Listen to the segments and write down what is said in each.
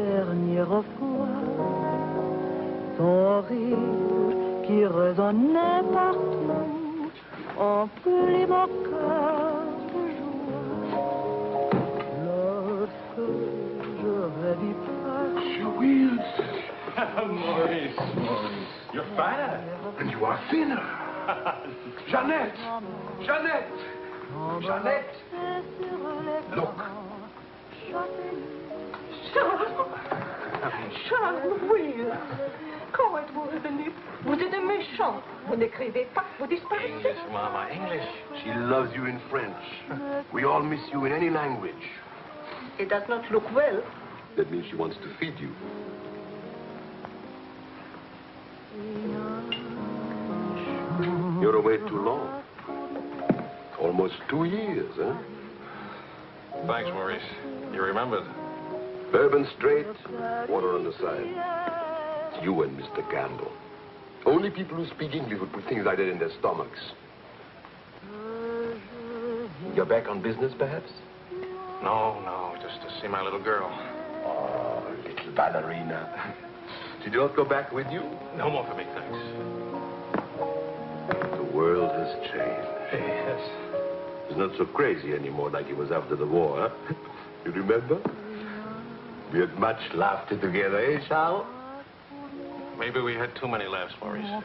dernière fois, ton rire qui résonnait partout, emplit mon cœur de joie. Lorsque je rêve pas. She wheels. Maurice, you're fat. And you are thinner. Jeannette! Jeannette! Jeannette! Look. Charles, oui. Comment êtes-vous revenu? Vous êtes un méchant. Vous n'écrivez pas, vous disparaissez. English, Mama, English. She loves you in French. We all miss you in any language. It does not look well. That means she wants to feed you. You're away too long. Almost 2 years, huh? Thanks, Maurice. You remembered. Bourbon straight, water on the side. You and Mr. Gamble. Only people who speak English would put things like that in their stomachs. You're back on business, perhaps? No, just to see my little girl. Oh, little ballerina. Did you not go back with you? No more for me, thanks. The world has changed. Yes. It's not so crazy anymore like it was after the war, huh? You remember? We had much laughter together, eh, Charles? Maybe we had too many laughs, Maurice.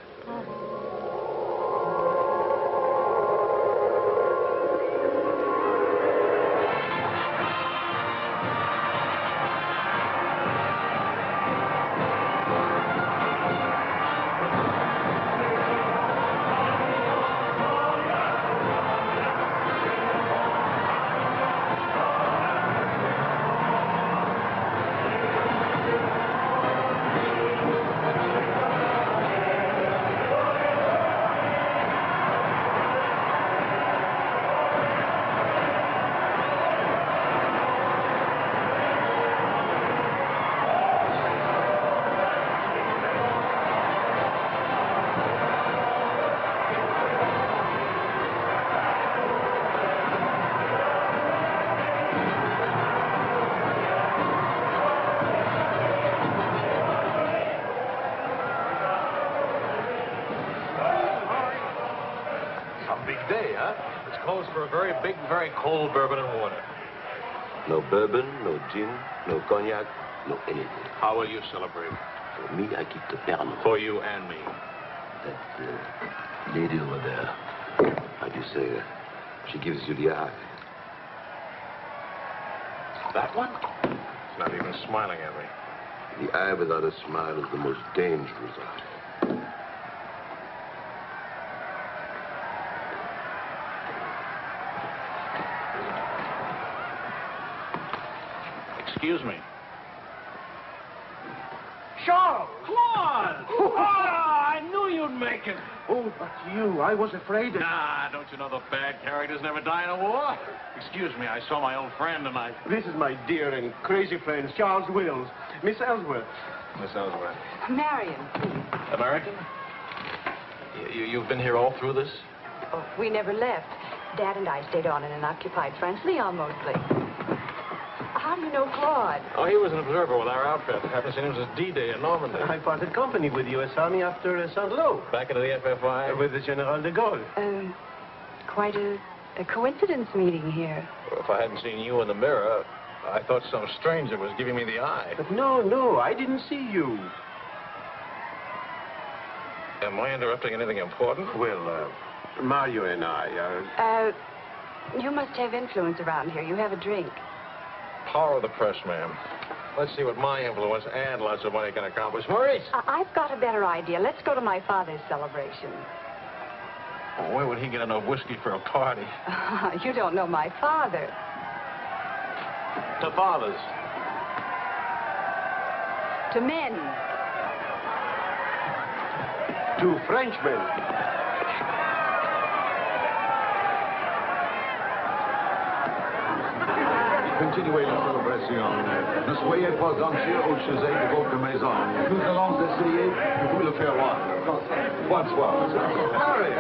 Very cold bourbon and water. No bourbon, no gin, no cognac, no anything. How will you celebrate? For me, I keep the Pernod. For you and me. That lady over there, how do you say, she gives you the eye. That one? It's not even smiling at me. The eye without a smile is the most dangerous eye. Excuse me. Charles! Claude! Oh, I knew you'd make it. Oh, but you, I was afraid that... Nah, don't you know the bad characters never die in a war? Excuse me, I saw my old friend and I... This is my dear and crazy friend, Charles Wills. Miss Ellsworth. Miss Ellsworth. Marion, please. American? You've been here all through this? Oh, we never left. Dad and I stayed on in an occupied French Leon mostly. How do you know Claude? Oh, he was an observer with our outfit. Haven't seen him since D-Day in Normandy. I parted company with U.S. Army after Saint-Lô. Back into the FFI? With the General de Gaulle. Quite a coincidence meeting here. Well, if I hadn't seen you in the mirror, I thought some stranger was giving me the eye. But no, I didn't see you. Am I interrupting anything important? Well, Mario and I are... You must have influence around here. You have a drink. Power of the press, ma'am. Let's see what my influence and lots of money can accomplish. Maurice! I've got a better idea. Let's go to my father's celebration. Oh, where would he get enough whiskey for a party? You don't know my father. To fathers. To men. To Frenchmen. Continuez la célébration. Ne soyez pas anxieux au sujet de votre maison. Nous allons essayer de vous le faire voir. Bonsoir. Harry!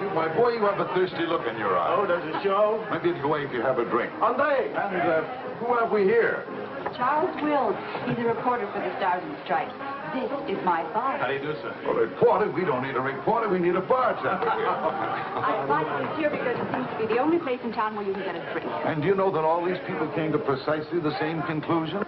You, my boy, you have a thirsty look in your eye. Oh, there's a show? Maybe it's going to have a drink. André! And who have we here? Charles Wills. He's a reporter for the Stars and Stripes. This is my father. How do you do, sir? A reporter? We don't need a reporter. We need a bartender. I invited you here because it seems to be the only place in town where you can get a drink. And do you know that all these people came to precisely the same conclusion?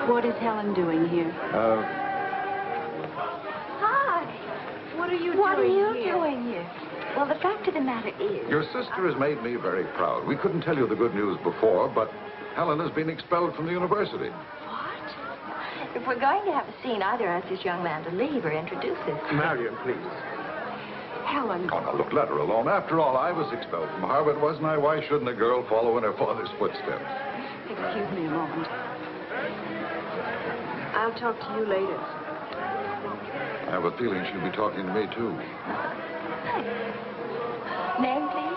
What is Helen doing here? Hi. What are you doing here? Well, the fact of the matter is... Your sister has made me very proud. We couldn't tell you the good news before, but Helen has been expelled from the university. What? If we're going to have a scene, either ask this young man to leave or introduce us. Marion, please. Helen. Oh, now, look, let her alone. After all, I was expelled from Harvard, wasn't I? Why shouldn't a girl follow in her father's footsteps? Excuse me a moment. I'll talk to you later. I have a feeling she'll be talking to me, too. Name, please?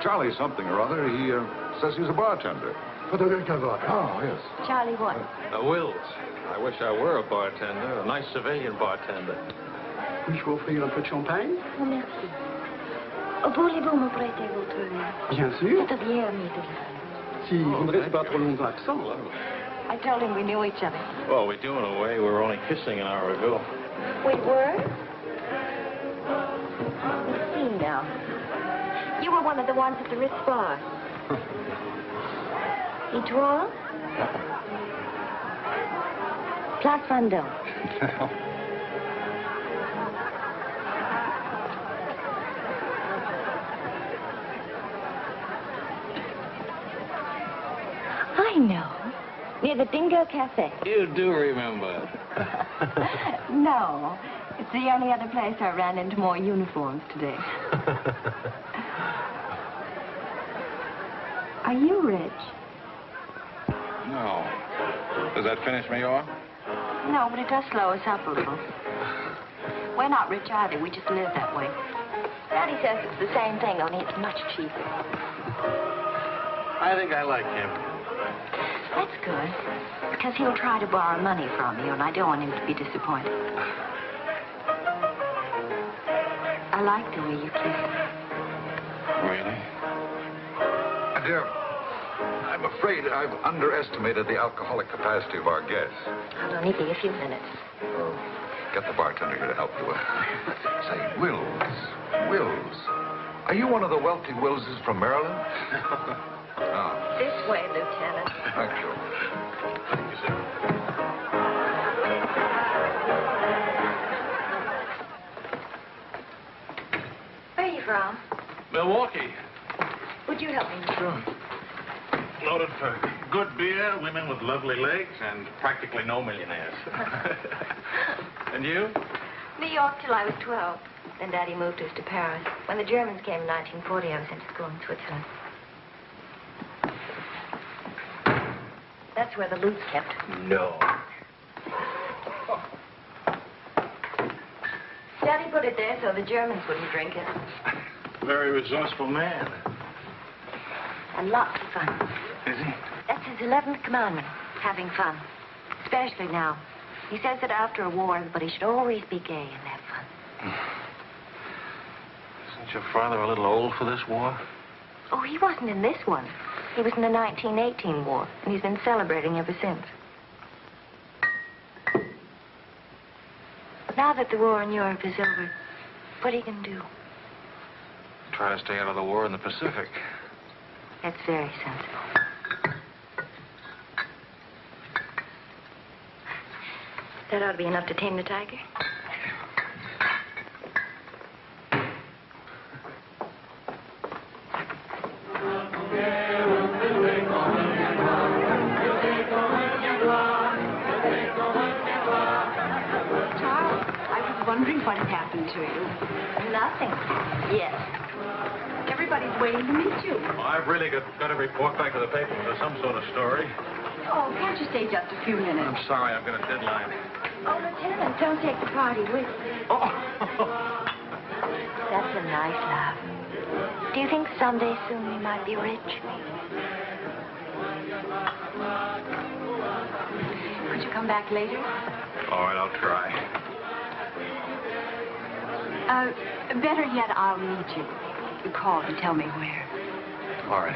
Charlie something or other. He says he's a bartender. Oh, yes. Charlie what? Wills. I wish I were a bartender, a nice civilian bartender. Puis-je vous offrir un peu de champagne? Oh, merci. Voulez-vous me prêter votre main? Bien sûr. C'est bien, Mr. Si vous ne restez pas trop longtemps absent. I told him we knew each other. Well, we do in a way. We were only kissing an hour ago. We were? Let's see now. You were one of the ones at the Ritz bar. Et toi? Place Vendôme. I know. Near the Dingo Cafe. You do remember. No. It's the only other place I ran into more uniforms today. Are you rich? No. Does that finish me off? No, but it does slow us up a little. We're not rich either. We just live that way. Daddy says it's the same thing, only it's much cheaper. I think I like him. That's good, because he'll try to borrow money from you, and I don't want him to be disappointed. I like the way you kiss. Really? Dear, I'm afraid I've underestimated the alcoholic capacity of our guests. I'll only be a few minutes. Get the bartender here to help you. Say, Wills. Are you one of the wealthy Willses from Maryland? This way, Lieutenant. Thank you. Thank you, sir. Where are you from? Milwaukee. Would you help me? Sure. Noted for good beer, women with lovely legs, and practically no millionaires. And you? New York till I was 12. Then Daddy moved us to Paris. When the Germans came in 1940, I was sent to school in Switzerland. That's where the loot's kept. No. Daddy put it there so the Germans wouldn't drink it. Very resourceful man. And lots of fun. Is he? That's his 11th commandment, having fun. Especially now. He says that after a war, everybody should always be gay and have fun. Isn't your father a little old for this war? Oh, he wasn't in this one. He was in the 1918 war, and he's been celebrating ever since. Now that the war in Europe is over, what are you going to do? Try to stay out of the war in the Pacific. That's very sensible. That ought to be enough to tame the tiger. Wondering what had happened to you. Nothing. Yes. Everybody's waiting to meet you. Well, I've really got to report back to the paper for some sort of story. Oh, can't you stay just a few minutes? I'm sorry, I've got a deadline. Oh, Lieutenant, don't take the party with you. Oh. That's a nice laugh. Do you think someday soon we might be rich? Could you come back later? All right, I'll try. Better yet, I'll meet you. You call and tell me where. All right.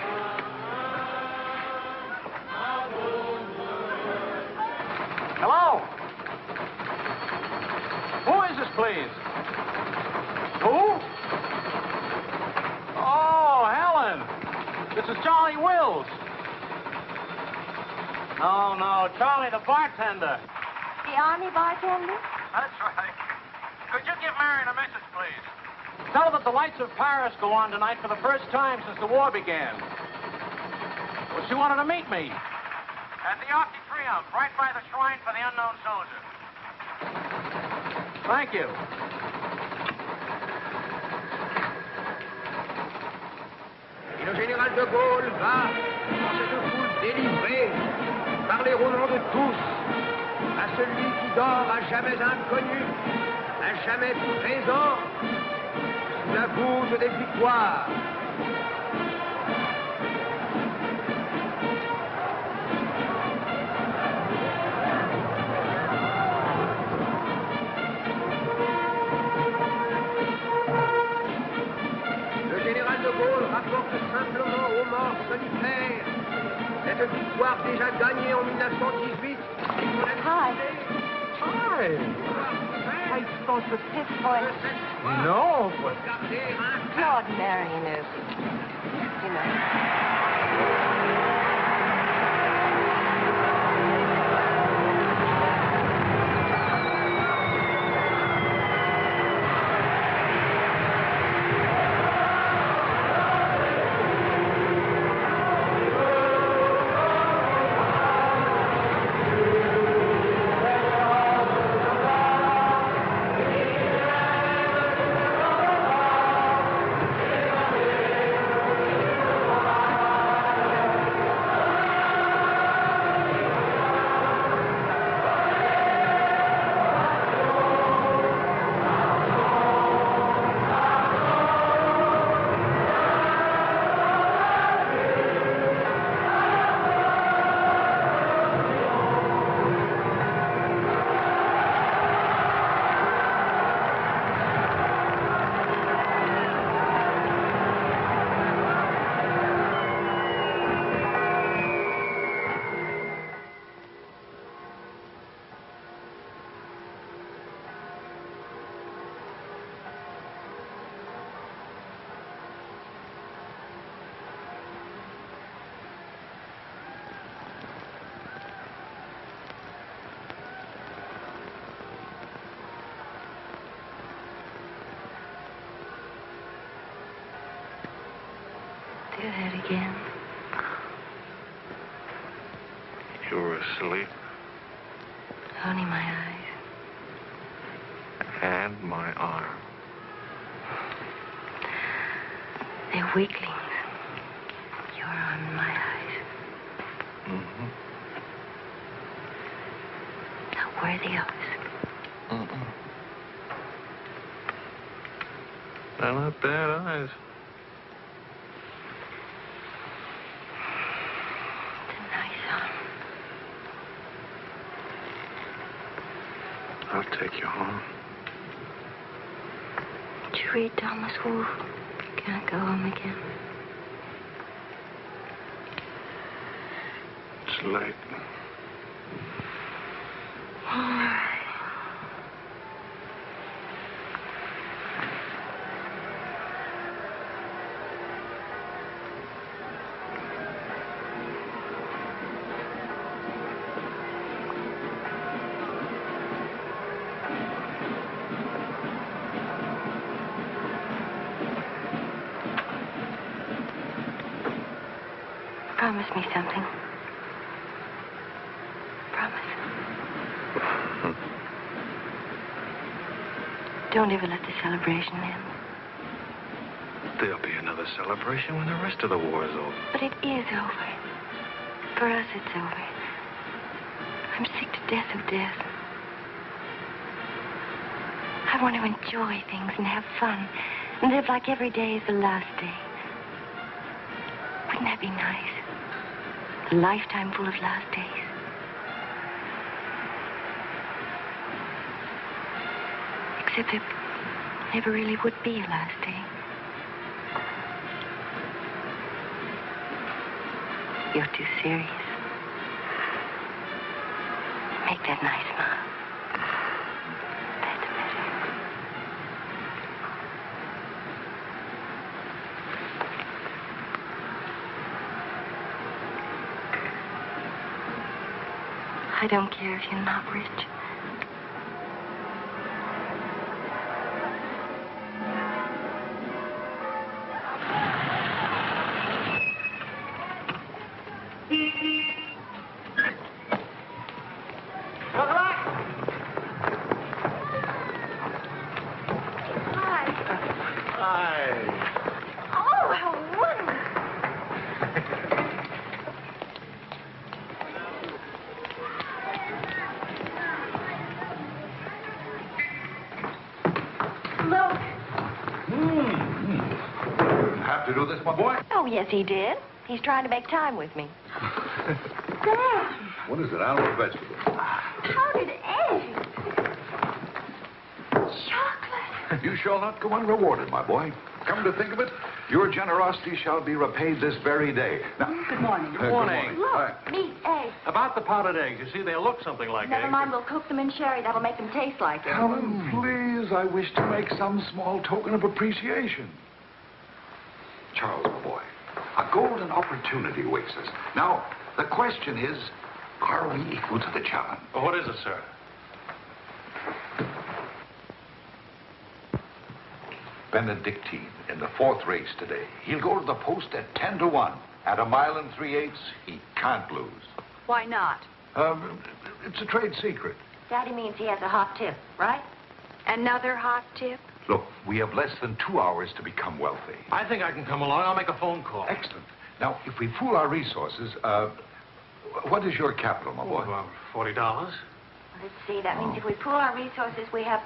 Hello? Who is this, please? Who? Oh, Helen. This is Charlie Wills. No, Charlie, the bartender. The Army bartender? That's right. Could you give Marion a message, please? Tell her that the lights of Paris go on tonight for the first time since the war began. Well, she wanted to meet me. At the Arc de Triomphe, right by the shrine for the unknown soldier. Thank you. Et le général de Gaulle va, dans cette foule délivrée, parler au nom de tous, à celui qui dort à jamais inconnu, à jamais présent, sous la voûte des victoires. Le général de Gaulle rapporte simplement aux morts solitaires cette victoire déjà gagnée en 1918. Hi. Hi. I thought the fifth voice. No, but... Claude Marion, you know. Do that again. You were asleep. Only my eyes. And my arm. They're weaklings. Your arm and my eyes. Mm-hmm. Not worthy of us. Mm-mm. They're not bad eyes. I'll take you home. Did you read Thomas Wolfe? Can't go home again. It's late. All right. Promise me something. Promise. Don't ever let the celebration end. There'll be another celebration when the rest of the war is over. But it is over. For us, it's over. I'm sick to death of death. I want to enjoy things and have fun and live like every day is the last day. Wouldn't that be nice? A lifetime full of last days. Except there never really would be a last day. You're too serious. Make that nice smile. That's better. I don't care if you're not rich. To do this, my boy? Oh, yes, he did. He's trying to make time with me. Sam! What is it, animal or vegetable? How did Eddie? Chocolate. You shall not go unrewarded, my boy. Come to think of it, your generosity shall be repaid this very day. Now, Good morning. Good morning. Look, meat, eggs. About the powdered eggs, you see, they look something like Never eggs. mind, we'll cook them in sherry. That'll make them taste like it. Helen, please, I wish to make some small token of appreciation. Charles, my boy, a golden opportunity awaits us. Now, the question is, are we equal to the challenge? Well, what is it, sir? Benedictine in the fourth race today. He'll go to the post at 10 to 1. At 1 3/8 he can't lose. Why not? It's a trade secret. Daddy means he has a hot tip, right? Another hot tip? Look, we have less than 2 hours to become wealthy. I think I can come along. I'll make a phone call. Excellent. Now, if we pool our resources, what is your capital, my boy? About $40. Let's see. That means if we pool our resources, we have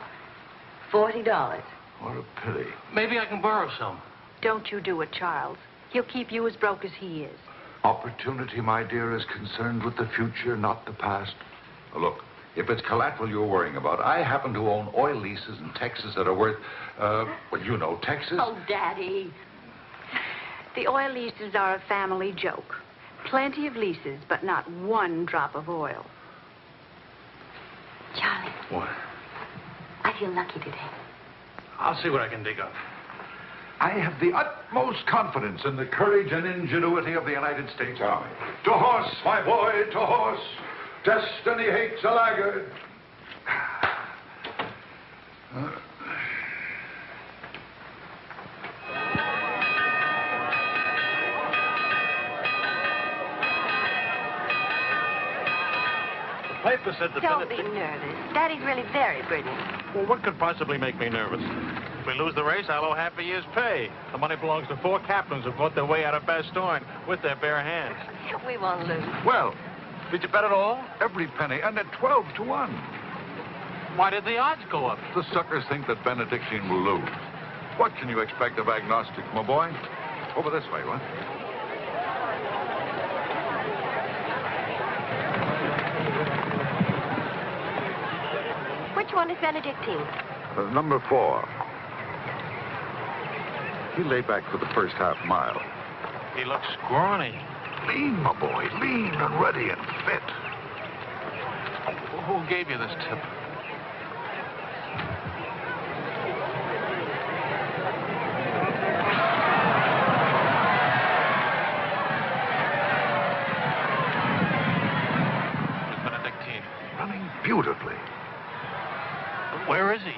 $40. What a pity. Maybe I can borrow some. Don't you do it, Charles. He'll keep you as broke as he is. Opportunity, my dear, is concerned with the future, not the past. Look, if it's collateral you're worrying about, I happen to own oil leases in Texas that are worth, well, you know, Texas. Oh, Daddy. The oil leases are a family joke. Plenty of leases, but not one drop of oil. Charlie, What? I feel lucky today. I'll see what I can dig up. I have the utmost confidence in the courage and ingenuity of the United States Army. To horse, my boy, to horse. Destiny hates a laggard. The paper said the Don't be nervous. Daddy's really very brilliant. Well, what could possibly make me nervous? If we lose the race, I'll owe half a year's pay. The money belongs to 4 captains who fought their way out of Bastogne with their bare hands. We won't lose. Well, Did you bet it all? every penny, and at 12 to 1. Why did the odds go up? The suckers think that Benedictine will lose. What can you expect of agnostics, my boy? Over this way, what? Which one is Benedictine? Number 4. He lay back for the first half mile. He looks scrawny. Lean, my boy, lean and ready and fit. Who gave you this tip? Miss Benedictine. Running beautifully. Where is he?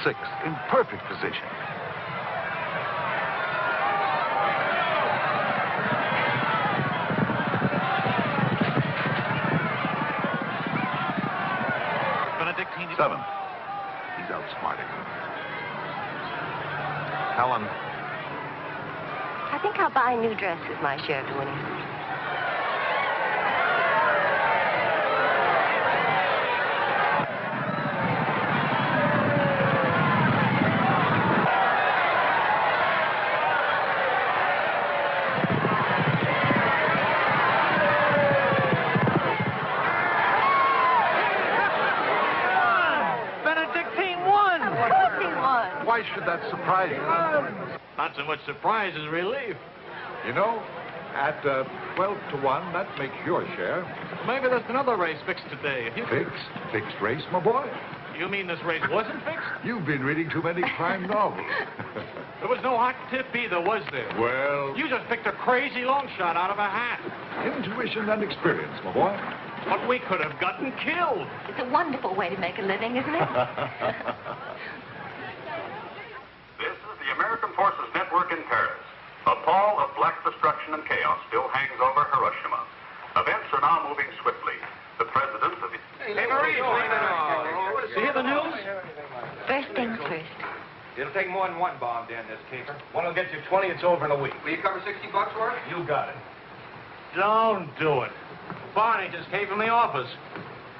6th, in perfect position. Benedictine. 7th. He's outsmarting him. Helen. I think I'll buy a new dress with my share of winning. why should that surprise you? Not so much surprise as relief. You know, at 12 to 1, that makes your share. Maybe there's another race fixed today. If you Fixed? Fixed race, my boy? You mean this race wasn't fixed? You've been reading too many crime novels. There was no hot tip either, was there? Well, You just picked a crazy long shot out of a hat. intuition and experience, my boy. But we could have gotten killed. It's a wonderful way to make a living, isn't it? This is the American Forces Network in Paris. A pall of black destruction and chaos still hangs over Hiroshima. Events are now moving swiftly. The president of the... Hey, Marie, You hear the news? First things first. It'll take more than one bomb down this caper. One will get you 20. It's over in a week. Will you cover $60 for it? You got it. Don't do it. Barney just came from the office.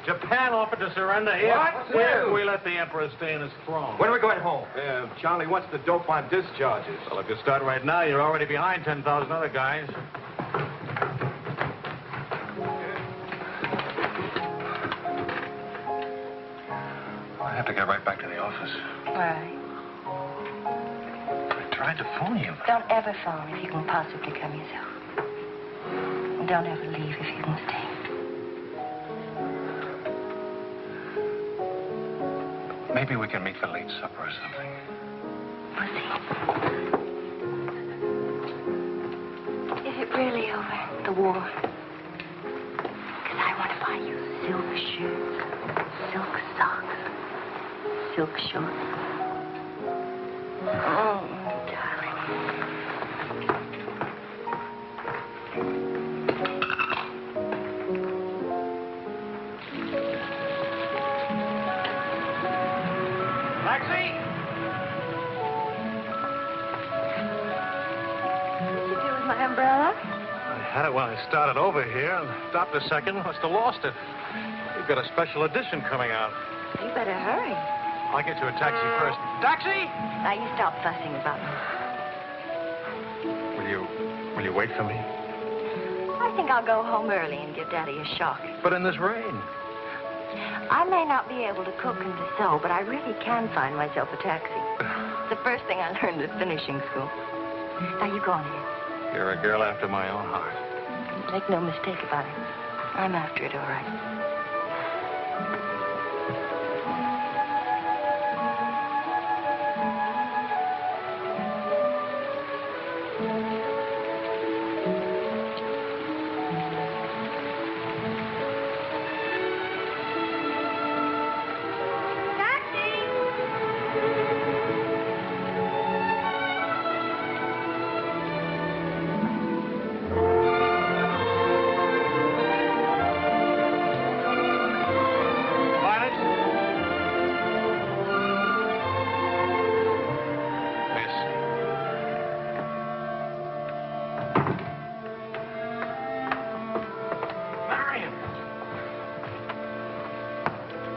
Japan offered to surrender here. What? If we let the emperor stay in his throne. When are we going home? Charlie wants the dope on discharges. Well, if you start right now, you're already behind 10,000 other guys. I have to get right back to the office. Why? I tried to phone you. Don't ever phone if you can possibly come yourself. And don't ever leave if you can stay. Maybe we can meet for late supper or something. We'll see. Is it really over, the war? Because I want to buy you silk shoes, silk socks, silk shorts. Oh, darling. Taxi! What'd you do with my umbrella? I had it when I started over here and stopped a second. Must have lost it. We've got a special edition coming out. You better hurry. I'll get you a taxi first. Taxi! Now, you stop fussing about me. Will you wait for me? I think I'll go home early and give Daddy a shock. But in this rain. I may not be able to cook and to sew, but I really can find myself a taxi. It's the first thing I learned at finishing school. Now, you go on ahead. You're a girl after my own heart. Make no mistake about it. I'm after it, all right.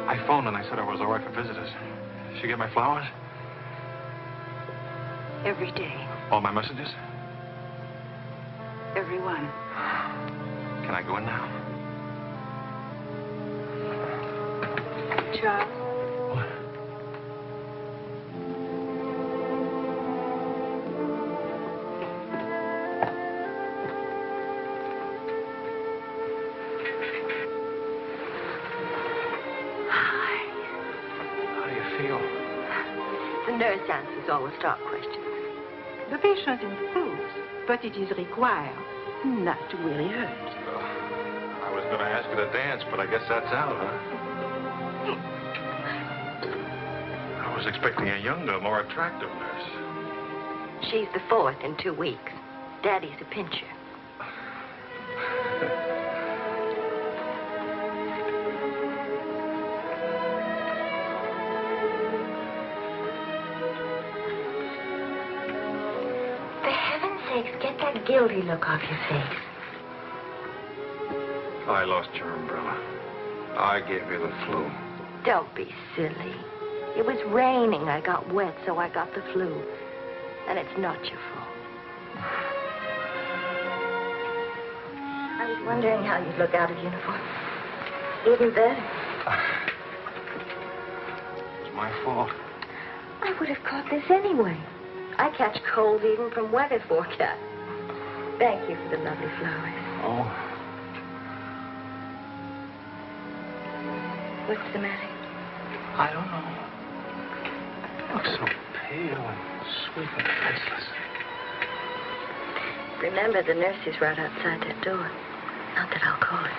I phoned and I said I was all right for visitors. Did she get my flowers? Every day. All my messages? Every one. Can I go in now? Charles? What? How do you feel? The nurse answers all the stock questions. The patient improves, but it is required not to really hurt. I was going to ask her to dance, but I guess that's out, huh? I was expecting a younger, more attractive nurse. She's the fourth in 2 weeks. Daddy's a pincher. For heaven's sakes, get that guilty look off your face. I lost your umbrella. I gave you the flu. Don't be silly. It was raining. I got wet, so I got the flu. And it's not your fault. I was wondering how you'd look out of uniform. Even better. It's my fault. I would have caught this anyway. I catch colds even from weather forecast. Thank you for the lovely flowers. Oh. What's the matter? I don't know. You look so pale and sweet and faceless. Remember, the nurse is right outside that door. Not that I'll call her.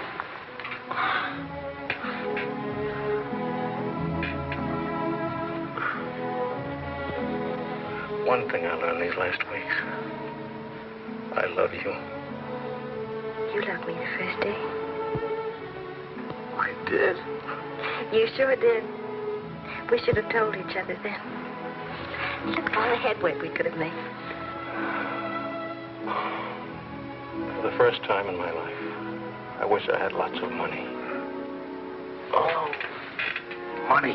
One thing I learned these last weeks. I love you. You loved me the first day. I did. You sure did. We should have told each other then. Look at all the headway we could have made. For the first time in my life, I wish I had lots of money. Oh, money.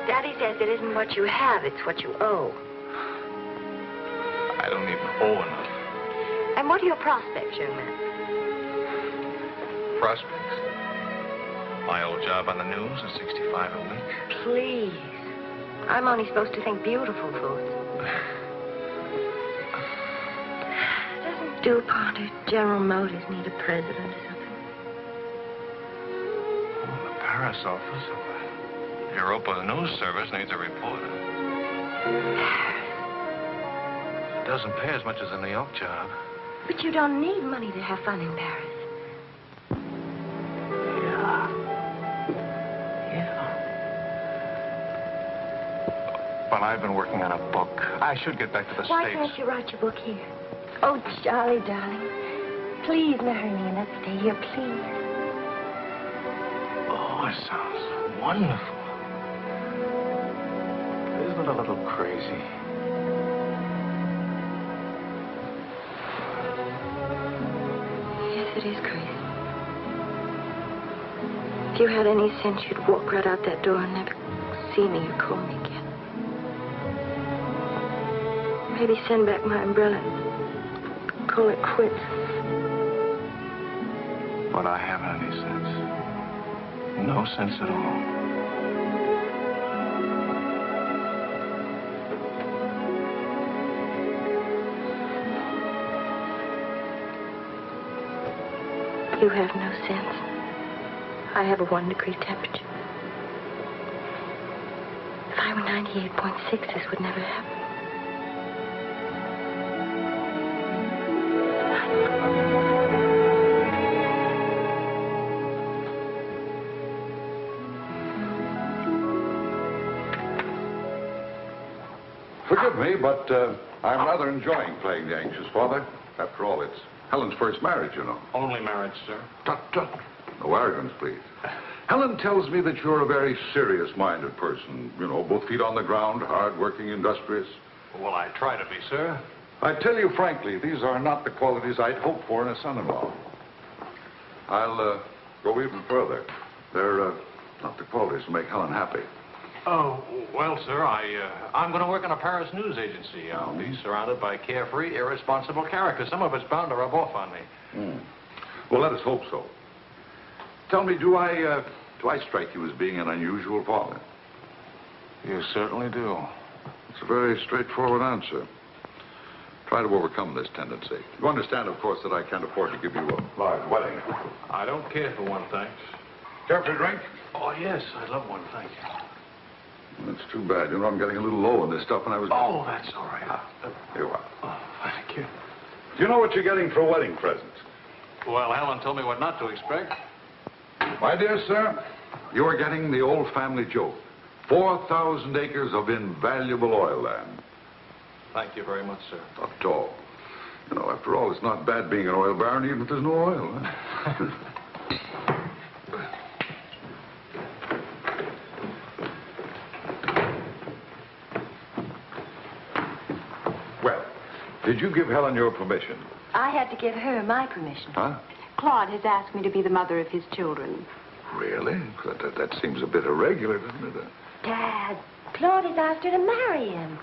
Daddy says it isn't what you have, it's what you owe. I don't even owe enough. And what are your prospects, young man? Prospects? My old job on the news at 65 a week. Please. I'm only supposed to think beautiful thoughts. Doesn't DuPont or General Motors need a president or something? Oh, the Paris office of the Europa News Service needs a reporter. It doesn't pay as much as a New York job. But you don't need money to have fun in Paris. But I've been working on a book. I should get back to the Why States. can't you write your book here? Oh, Charlie, darling. Please marry me and let's stay here, please. Oh, it sounds wonderful. Isn't it a little crazy? Yes, it is crazy. If you had any sense, you'd walk right out that door and never see me or call me again. Maybe send back my umbrella and call it quits. But I haven't any sense. No sense at all. You have no sense. I have a 1 degree temperature. If I were 98.6, this would never happen. Forgive me, but I'm rather enjoying playing the anxious father. After all, it's Helen's first marriage, you know. Only marriage, sir. Tut, tut. No arrogance, please. Helen tells me that you're a very serious-minded person. You know, both feet on the ground, hard-working, industrious. Well, I try to be, sir. I tell you frankly, these are not the qualities I'd hope for in a son-in-law. I'll go even further. They're not the qualities to make Helen happy. Oh, well, sir, I'm going to work in a Paris news agency. I'll be surrounded by carefree, irresponsible characters. Some of it's bound to rub off on me. Well, let us hope so. Tell me, do I strike you as being an unusual father? You certainly do. It's a very straightforward answer. Try to overcome this tendency. You understand, of course, that I can't afford to give you a large wedding. I don't care for one, thanks. Care for a drink? Oh, yes, I'd love one, thank you. That's too bad. You know, I'm getting a little low on this stuff, and I was... Oh, that's all right. Here you are. Oh, thank you. Do you know what you're getting for a wedding present? Well, Helen told me what not to expect. My dear sir, you are getting the old family joke. 4,000 acres of invaluable oil land. Thank you very much, sir. Not at all. You know, after all, it's not bad being an oil baron, even if there's no oil. Huh? Well, did you give Helen your permission? I had to give her my permission. Huh? Claude has asked me to be the mother of his children. Really? That seems a bit irregular, doesn't it? Dad, Claude has asked her to marry him.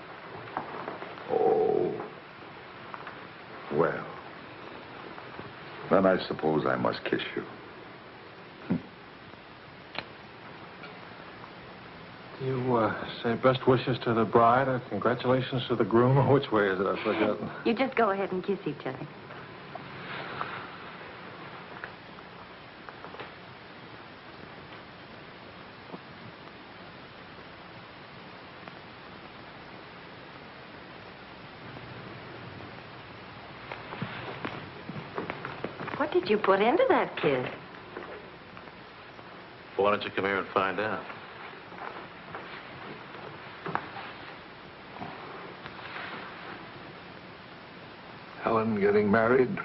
Oh. Well. Then I suppose I must kiss you. You say best wishes to the bride or congratulations to the groom, or which way is it? I've forgotten. You just go ahead and kiss each other. What did you put into that kiss? Well, why don't you come here and find out? Helen getting married,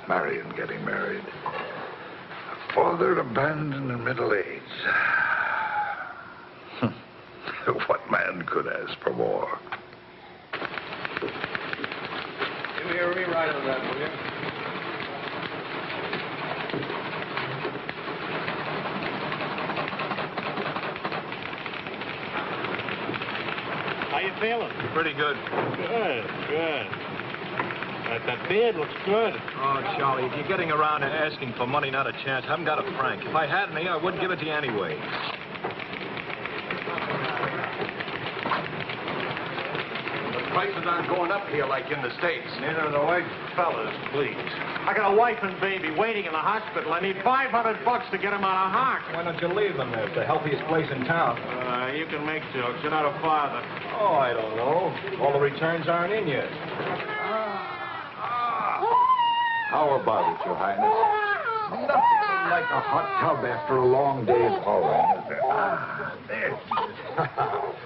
Marion getting married. A father abandoned in middle age. What man could ask for more? Give me a rewrite of that, will you? How you feeling? Pretty good. Good, good. That beard looks good. Oh, Charlie, if you're getting around to asking for money, not a chance. I haven't got a franc. If I had any, I wouldn't give it to you anyway. The prices aren't going up here like in the States. Neither are the white fellas, please. I got a wife and baby waiting in the hospital. I need $500 to get them out of Hawk. Why don't you leave them there? It's the healthiest place in town. You can make jokes. You're not a father. Oh, I don't know. All the returns aren't in yet. How about it, Your Highness? Nothing like a hot tub after a long day of hauling, is there? Ah, there.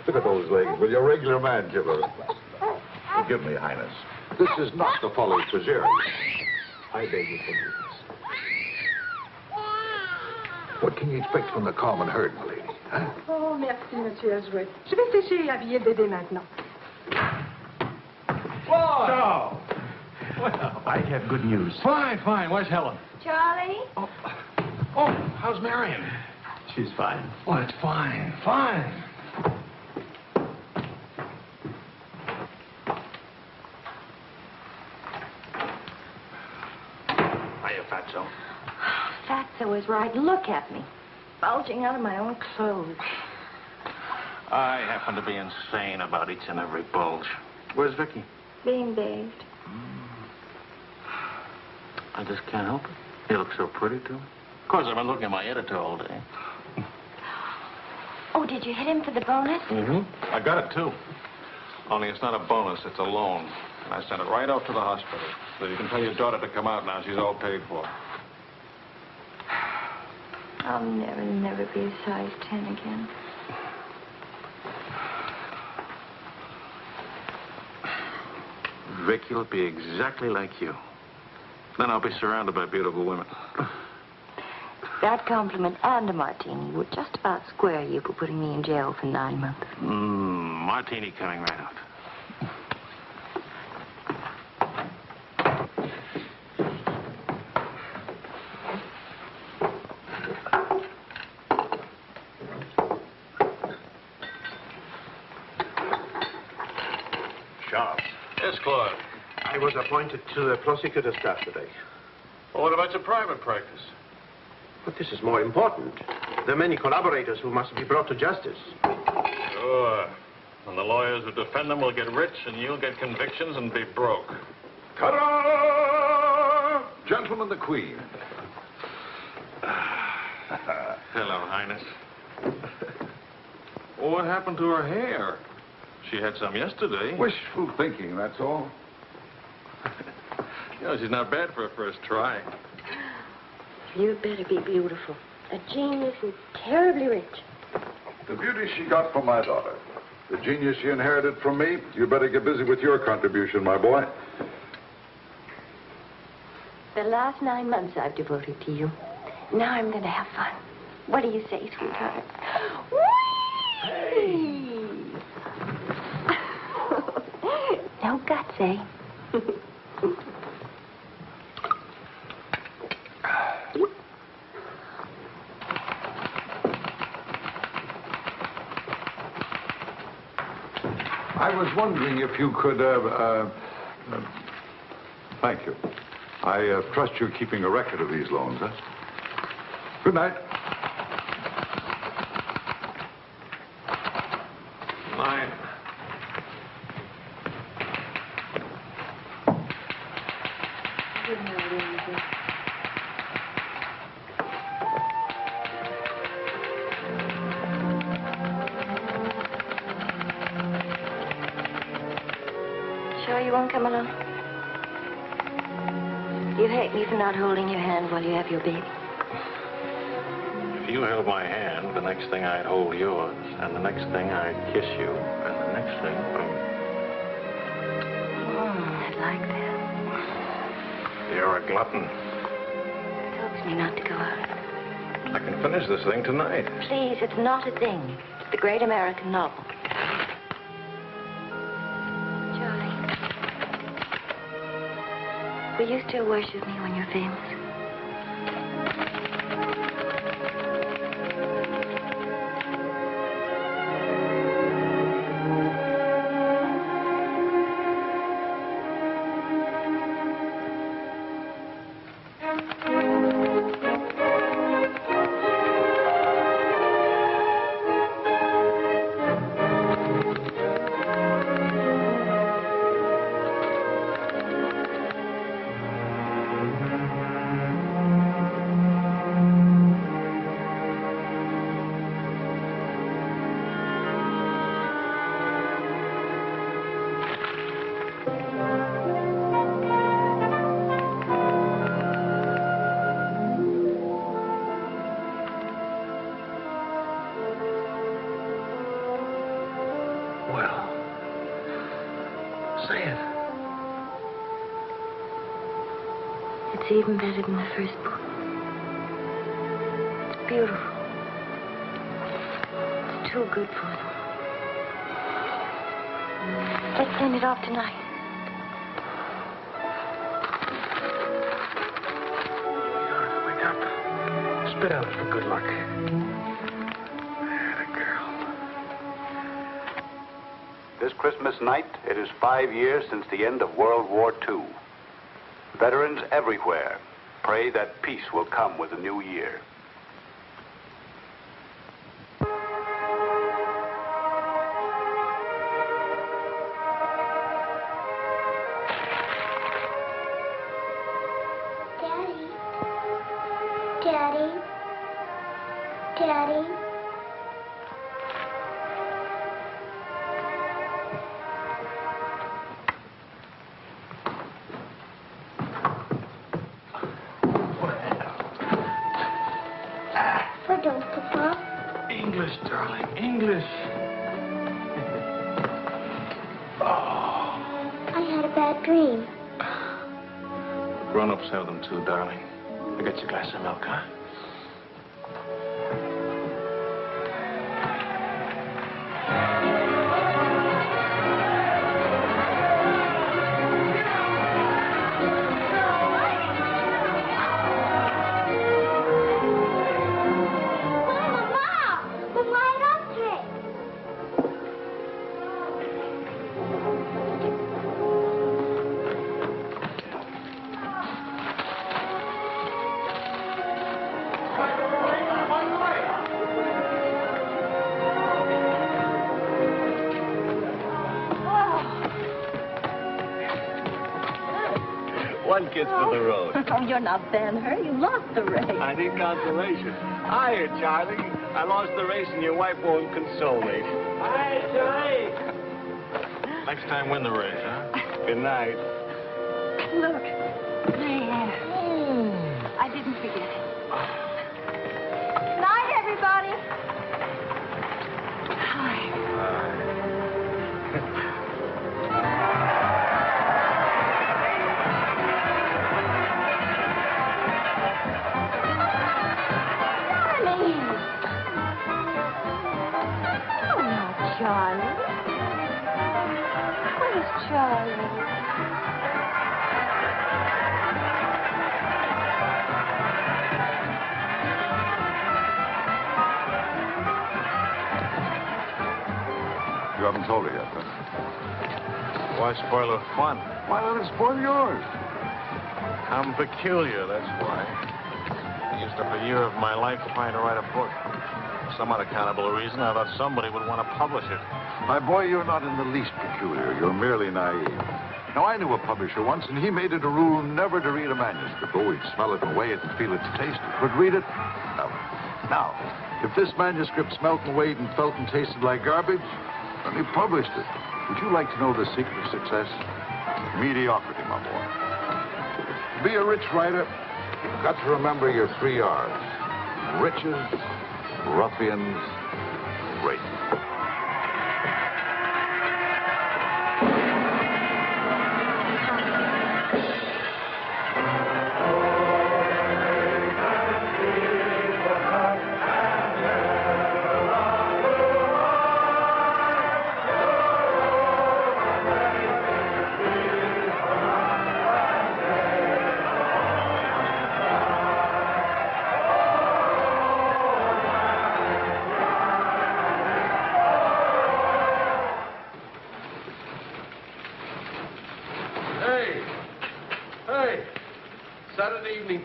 Look at those legs. Well, you're a regular man, Kipper. Forgive me, Highness. This is not the folly preserve. I beg your forgiveness. What can you expect from the common herd, my lady? Huh? Oh, merci, Monsieur Ajouet. Je vais sécher et habiller le bébé maintenant. Whoa! Well, I have good news. fine, fine. Where's Helen? Charlie? Oh, how's Marion? She's fine. Oh, it's fine, fine. Hiya, Fatso. Fatso is right. Look at me. Bulging out of my own clothes. I happen to be insane about each and every bulge. Where's Vicky? Being bathed. I just can't help it. You look so pretty, too. Of course, I've been looking at my editor all day. Oh, did you hit him for the bonus? Mm-hmm. I got it, too. Only it's not a bonus, it's a loan. And I sent it right out to the hospital. So you can tell your daughter to come out now. She's all paid for. I'll never be a size 10 again. Vicky will be exactly like you. Then I'll be surrounded by beautiful women. That compliment and a martini would just about square you for putting me in jail for 9 months. Martini coming right out. Charles. Yes, Claude. I was appointed to the prosecutor's staff today. Well, what about your private practice? But this is more important. There are many collaborators who must be brought to justice. Sure. And the lawyers who defend them will get rich, and you'll get convictions and be broke. Ta-da! Gentlemen, the Queen. Hello, Highness. Well, what happened to her hair? She had some yesterday. Wishful thinking, that's all. You know, she's not bad for a first try. You'd better be beautiful. A genius and terribly rich. The beauty she got from my daughter. The genius she inherited from me. You better get busy with your contribution, my boy. The last 9 months I've devoted to you. Now I'm going to have fun. What do you say, sweetheart? Whee! No guts, eh? I was wondering if you could, thank you. I trust you're keeping a record of these loans, huh? Good night. You know it is. Sure you won't come along? You hate me for not holding your hand while you have your baby. If you held my hand, the next thing I'd hold yours, and the next thing I'd kiss you, and the next thing... I'd like that. You're a glutton. It helps me not to go out. I can finish this thing tonight. Please, it's not a thing. It's the great American novel. Charlie, will you still worship me when you're famous? It's even better than the first book. It's beautiful. It's too good for them. Let's send it off tonight. Wake up. Spit out for good luck. That girl. This Christmas night, it is 5 years since the end of World War II. Veterans everywhere pray that peace will come with the new year. Daddy. Daddy. Daddy. Pardon, Papa. English, darling, English. I had a bad dream. Grown-ups have them too, darling. I got you a glass of milk, huh? One kiss for the road. Oh, you're not Ben-Hur. You lost the race. I need consolation. Hiya, Charlie. I lost the race and your wife won't console me. Hi, Charlie. Next time, win the race, huh? Good night. Look. There. I didn't forget it. Night, everybody. Hi. Charlie. Where's Charlie? You haven't told her yet, huh? Why spoil her fun? Why let it spoil yours? I'm peculiar, that's why. I used up a year of my life trying to write a book. For some unaccountable reason, I thought somebody would want to publish it. My boy, you're not in the least peculiar. You're merely naive. Now, I knew a publisher once, and he made it a rule never to read a manuscript. Oh, he'd smell it and weigh it and feel its taste, but read it, no. Now, if this manuscript smelt and weighed and felt and tasted like garbage, then he published it. Would you like to know the secret of success? Mediocrity, my boy. To be a rich writer, you've got to remember your 3 R's. Riches, ruffians, rape.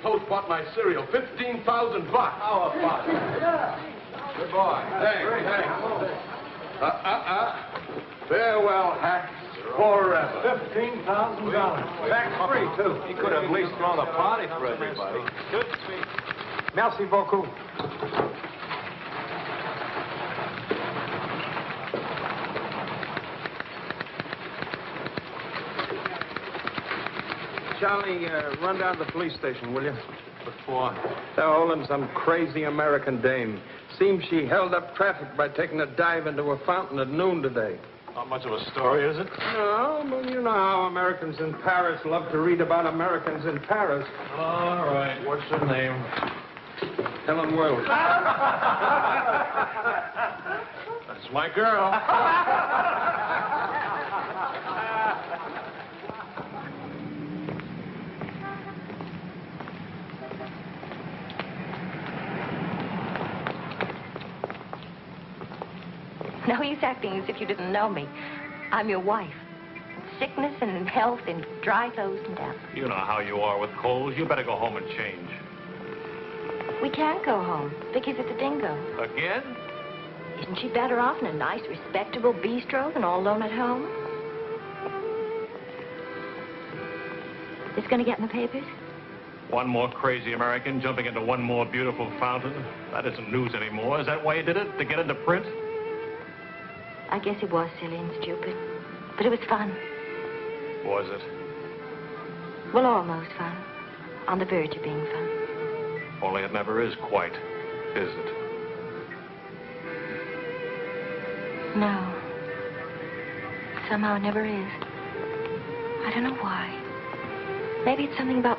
Post bought my cereal, $15,000. How about it? Yeah. Good boy. Hey. Farewell, hacks. Forever. $15,000. Tax-free, too. He could have at least thrown a party for everybody. Good speech. Merci beaucoup. Charlie, run down to the police station, will you? What for? They're holding some crazy American dame. Seems she held up traffic by taking a dive into a fountain at noon today. Not much of a story, is it? No, but you know how Americans in Paris love to read about Americans in Paris. All right. What's her name? Helen Wells. That's my girl. No use acting as if you didn't know me. I'm your wife. In sickness and in health, in dry clothes and death. You know how you are with colds. You better go home and change. We can't go home. Vicky's at the Dingo. Again? Isn't she better off in a nice, respectable bistro than all alone at home? It's going to get in the papers? One more crazy American jumping into one more beautiful fountain. That isn't news anymore. Is that why you did it? To get into print? I guess it was silly and stupid. But it was fun. Was it? Well, almost fun. On the verge of being fun. Only it never is quite, is it? No. Somehow it never is. I don't know why. Maybe it's something about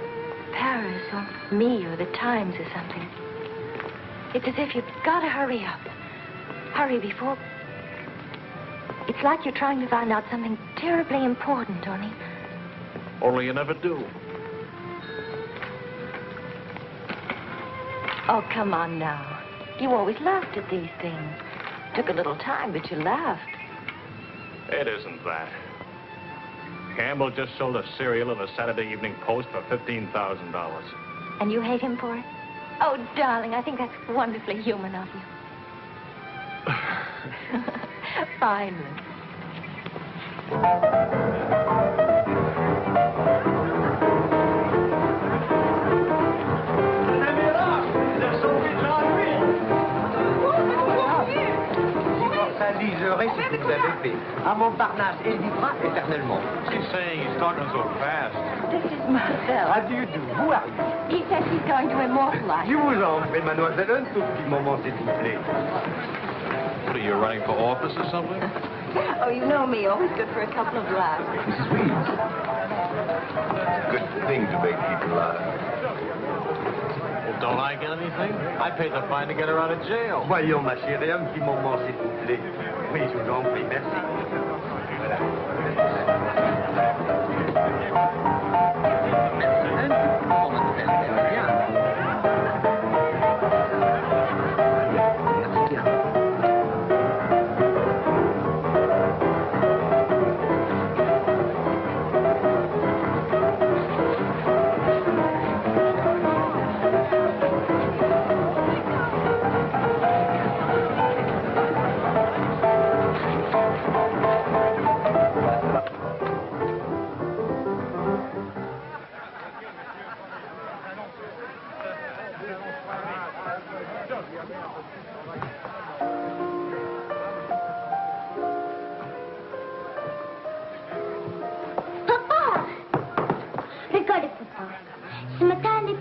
Paris or me or the Times or something. It's as if you've got to hurry up. Hurry before... It's like you're trying to find out something terribly important, Tony. Only you never do. Oh, come on now. You always laughed at these things. Took a little time, but you laughed. It isn't that. Campbell just sold a cereal in the Saturday Evening Post for $15,000. And you hate him for it? Oh, darling, I think that's wonderfully human of you. Finally. Liserez ce que vous avez fait. À Montparnasse, elle vivra éternellement. She's saying he's talking so fast. This is Marcel. How do you do? Who are you? He says he's going to immortalize. Je vous en prie, mademoiselle, un tout petit moment, s'il vous plaît. What, are you running for office or something? Oh, you know me, always good for a couple of laughs. Mrs. Reeves. It's a good thing to make people laugh. Well, don't I get anything? I paid the fine to get her out of jail. Voyons, ma chérie, un petit moment, s'il vous plaît. Oui, je vous en prie, merci. Voilà. Un petit moment, mademoiselle, bien.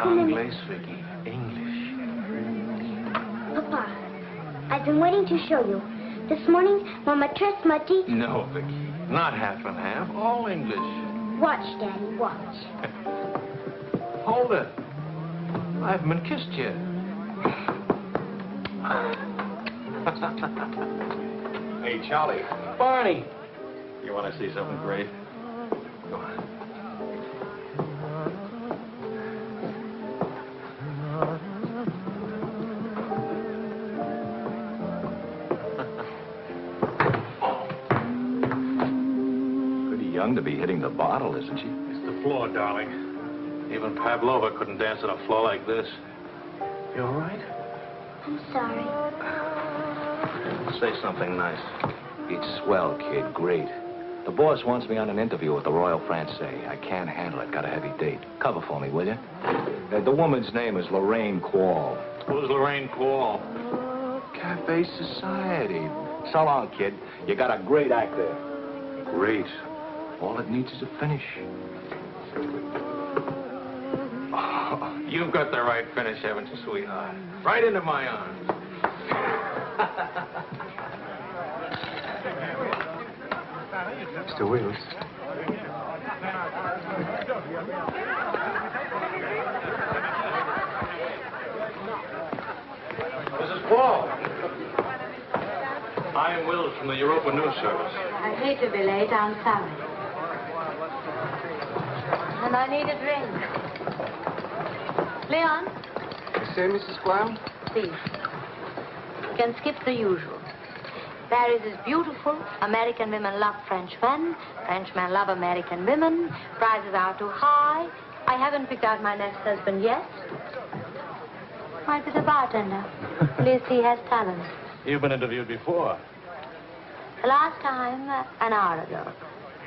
Anglais, Vicky. English. Papa, I've been waiting to show you. This morning, when my trust my teeth... No, Vicky. Not half and half. All English. Watch, Daddy, watch. Hold it. I haven't been kissed yet. Hey, Charlie. Barney. You want to see something great? Go on. Young to be hitting the bottle, isn't she? It's the floor, darling. Even Pavlova couldn't dance on a floor like this. You all right? I'm sorry. Say something nice. It's swell, kid. Great. The boss wants me on an interview with the Royal Francais. I can't handle it. Got a heavy date. Cover for me, will you? The woman's name is Lorraine Quall. Who's Lorraine Quall? Cafe Society. So long, kid. You got a great act there. Great. All it needs is a finish. Oh, you've got the right finish, haven't you, sweetheart? Right into my arms. Mr. Wills. Mrs. Paul. I am Wills from the Europa News Service. I hate to be late. I'm sorry. And I need a drink. Leon? You say, Mrs. Squire? Please. You can skip the usual. Paris is beautiful. American women love Frenchmen. Frenchmen love American women. Prices are too high. I haven't picked out my next husband yet. Might be the bartender. At least he has talent. You've been interviewed before. The last time, an hour ago.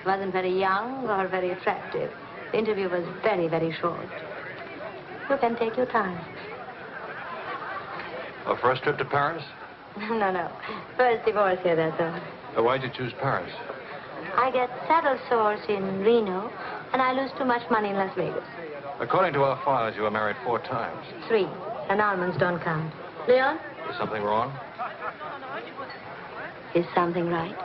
He wasn't very young or very attractive. The interview was very, very short. You can take your time. A first trip to Paris? No. First divorce here, that's all. Why'd you choose Paris? I get saddle sores in Reno, and I lose too much money in Las Vegas. According to our files, you were married 4 times. 3. Annulments don't count. Leon? Is something wrong? Is something right?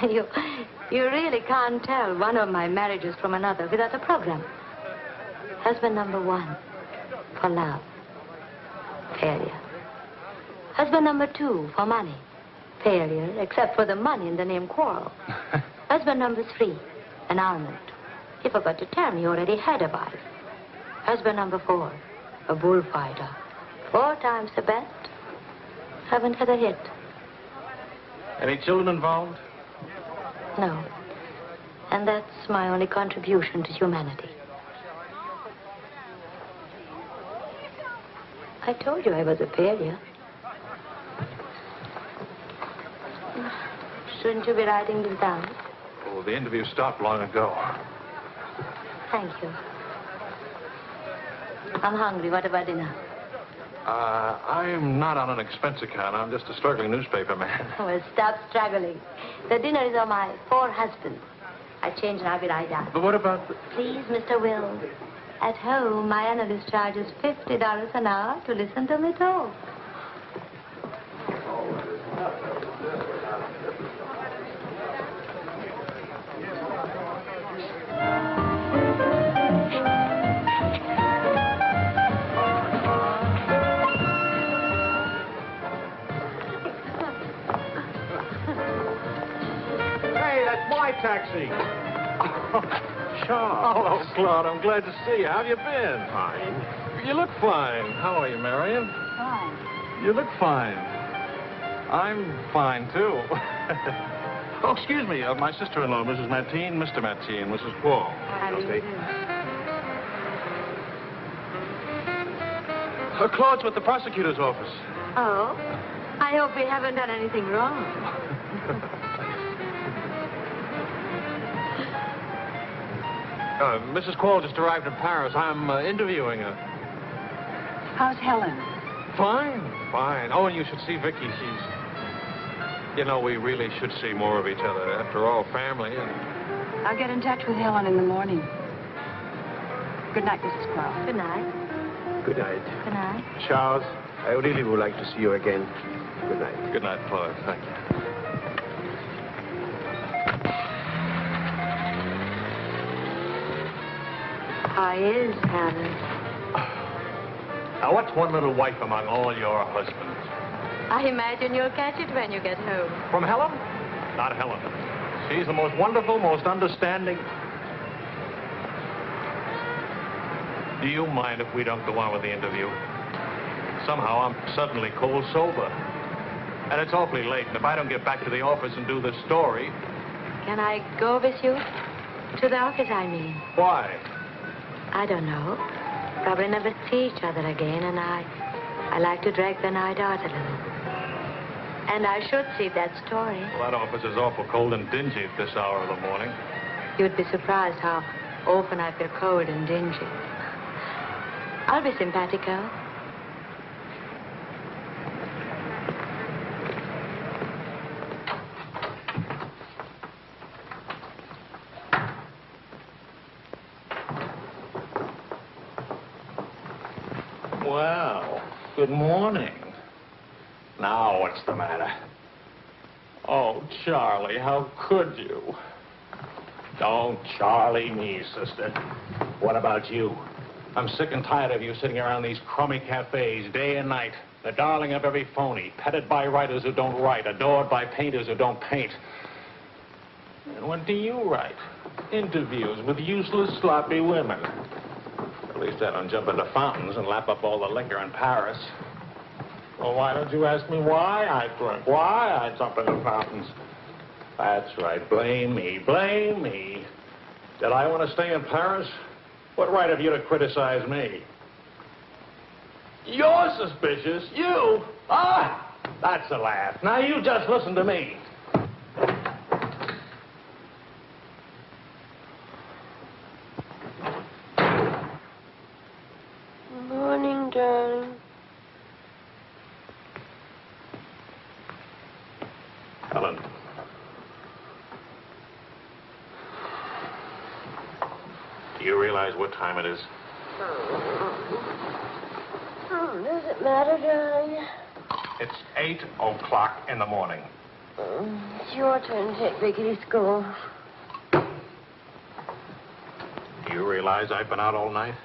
You really can't tell one of my marriages from another without a program. Husband number 1, for love. Failure. Husband number 2, for money. Failure, except for the money in the name Quarrel. Husband number 3, annulment. He forgot to tell me he already had a wife. Husband number 4, a bullfighter. 4 times the bet. Haven't had a hit. Any children involved? No. And that's my only contribution to humanity. I told you I was a failure. Shouldn't you be writing this down? Oh, the interview stopped long ago. Thank you. I'm hungry. What about dinner? I'm not on an expense account. I'm just a struggling newspaper man. Well, stop struggling. The dinner is on my 4 husbands. I change and I'll be right down. But what about... Please, Mr. Wills. At home, my analyst charges $50 an hour to listen to me talk. My taxi. Charles. Hello, Claude. I'm glad to see you. How have you been? Fine. You look fine. How are you, Marion? Fine. You look fine. I'm fine, too. Oh, excuse me. My sister-in-law, Mrs. Mateen, Mr. Mateen, Mrs. Paul. How do you do? Claude's with the prosecutor's office. Oh? I hope we haven't done anything wrong. Mrs. Quall just arrived in Paris. I'm interviewing her. How's Helen? Fine. Oh, and you should see Vicky. She's... You know, we really should see more of each other. After all, family and... I'll get in touch with Helen in the morning. Good night, Mrs. Crowe. Good night. Good night. Good night. Charles, I really would like to see you again. Good night. Good night, Claude. Thank you. How is Helen? Now, what's one little wife among all your husbands? I imagine you'll catch it when you get home. From Helen? Not Helen. She's the most wonderful, most understanding. Do you mind if we don't go on with the interview? Somehow I'm suddenly cold sober. And it's awfully late, and if I don't get back to the office and do the story... Can I go with you? To the office, I mean. Why? I don't know. Probably never see each other again, and I like to drag the night out a little. And I should see that story. Well, that office is awful cold and dingy at this hour of the morning. You'd be surprised how often I feel cold and dingy. I'll be simpatico. Well, good morning. Now, what's the matter? Oh, Charlie, how could you? Don't Charlie me, sister. What about you? I'm sick and tired of you sitting around these crummy cafes day and night, the darling of every phony, petted by writers who don't write, adored by painters who don't paint. And what do you write? Interviews with useless, sloppy women. At least I don't jump into fountains and lap up all the liquor in Paris. Well, why don't you ask me why I drink? Why I jump into fountains? That's right. Blame me. Blame me. Did I want to stay in Paris? What right have you to criticize me? You're suspicious. You? Ah! That's a laugh. Now you just listen to me. Morning, darling. Helen. Do you realize what time it is? Does it matter, darling? It's 8 o'clock in the morning. It's your turn to take Vicky to school. Do you realize I've been out all night?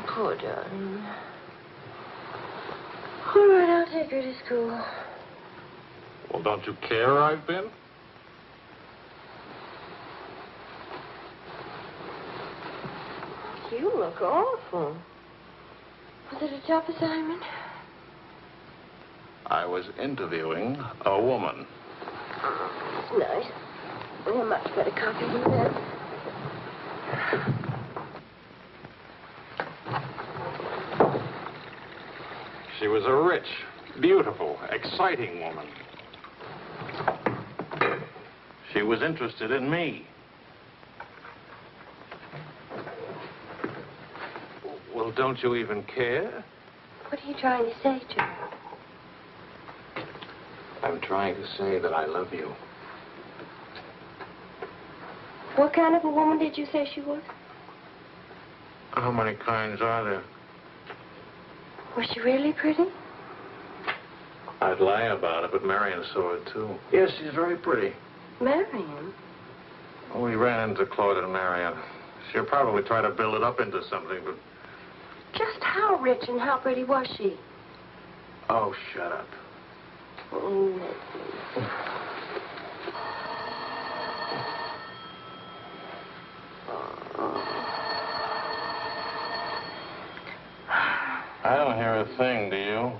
Poor darling. All right, I'll take her to school. Well, don't you care where I've been? You look awful. Was it a tough assignment? I was interviewing a woman. It's nice. You're much better copy than that. She was a rich, beautiful, exciting woman. She was interested in me. Well, don't you even care? What are you trying to say to her? I'm trying to say that I love you. What kind of a woman did you say she was? How many kinds are there? Was she really pretty? I'd lie about it, but Marion saw it, too. Yes, she's very pretty. Marion? We ran into Claude and Marion. She'll probably try to build it up into something, but... Just how rich and how pretty was she? Oh, shut up. Oh, I don't hear a thing, do you?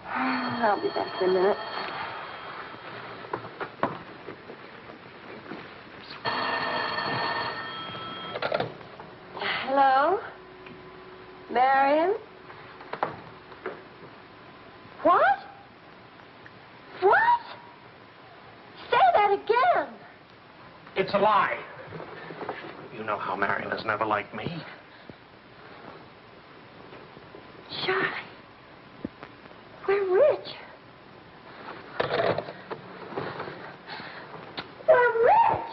I'll be back in a minute. Hello? Marion? What? What? Say that again. It's a lie. You know how Marion has never liked me. Charlie, we're rich. We're rich.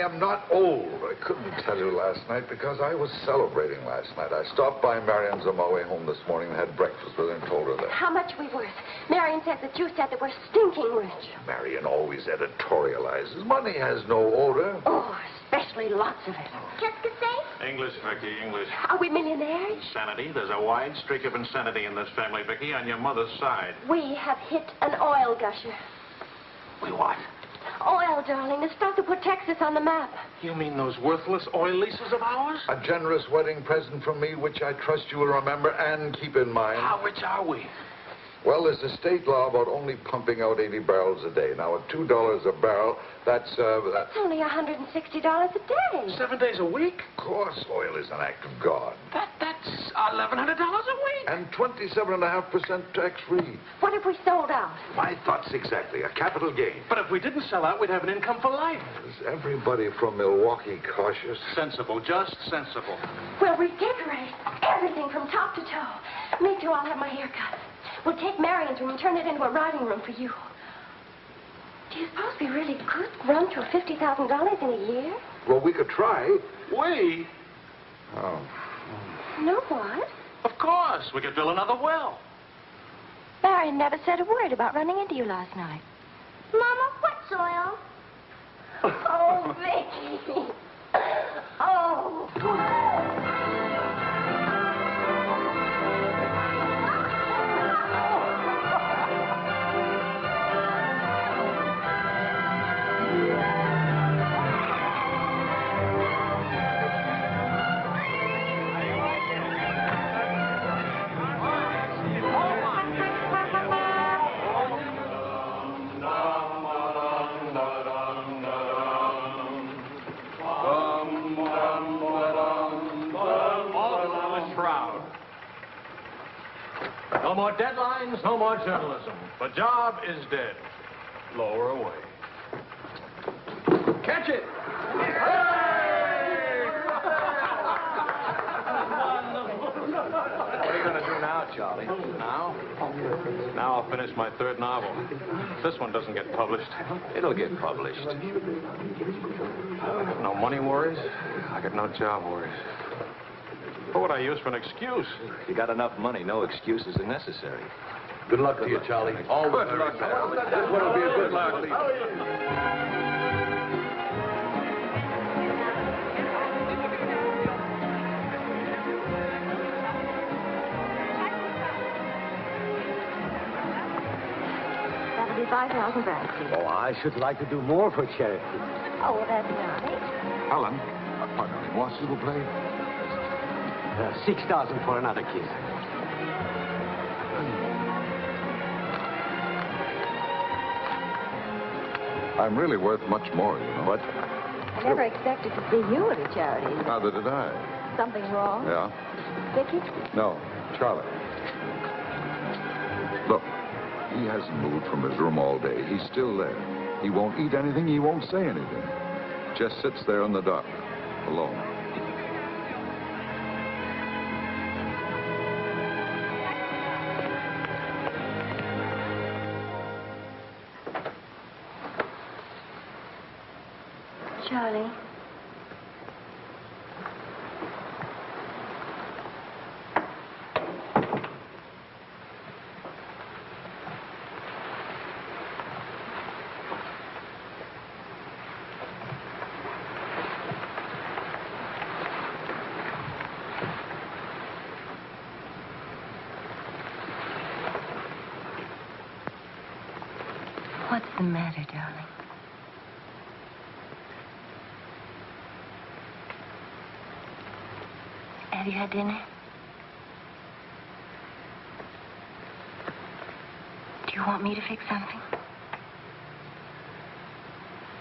am not old. I couldn't tell you last night because I was celebrating last night. I stopped by Marion's on my way home this morning and had breakfast with her and told her that. How much are we worth? Marion says that you said that we're stinking rich. Marion always editorializes. Money has no odor. Oh, especially lots of it. Qu'est-ce que c'est? English, Vicky, English. Are we millionaires? Insanity. There's a wide streak of insanity in this family, Vicky, on your mother's side. We have hit an oil gusher. We what? Oil, darling. The stuff that put Texas on the map. You mean those worthless oil leases of ours? A generous wedding present from me, which I trust you will remember and keep in mind. How rich are we? Well, there's a state law about only pumping out 80 barrels a day. Now, at $2 a barrel, that's only $160 a day. 7 days a week? Of course, oil is an act of God. That's $1,100 a week. And 27.5% tax-free. What if we sold out? My thoughts exactly. A capital gain. But if we didn't sell out, we'd have an income for life. Is everybody from Milwaukee cautious? Sensible, just sensible. We'll redecorate everything from top to toe. Me too, I'll have my hair cut. We'll take Marion's room and turn it into a riding room for you. Do you suppose we really could run to $50,000 in a year? Well, we could try. We? Oh. No, what? Of course. We could drill another well. Marion never said a word about running into you last night. Mama, what's oil? Oh, Vicky. Oh. No more deadlines, no more journalism. The job is dead. Lower away. Catch it! What are you going to do now, Charlie? Now? Now I'll finish my third novel. If this one doesn't get published. It'll get published. I got no money worries. I got no job worries. What would I use for an excuse? If you got enough money, no excuses are necessary. Good luck to you, Charlie. All the Good luck. This one will be a good luck. That'll be 5,000 francs. Oh, I should like to do more for charity. Oh, well, that's nice. Helen, pardon, s'il vous plaît? 6,000 for another kiss. I'm really worth much more, you know. What? I never expected to see you at a charity. Neither did I. Something wrong? Yeah? Vicky? No, Charlie. Look, he hasn't moved from his room all day. He's still there. He won't eat anything. He won't say anything. Just sits there in the dark, alone. Charlie. What's the matter, darling? Have you had dinner? Do you want me to fix something?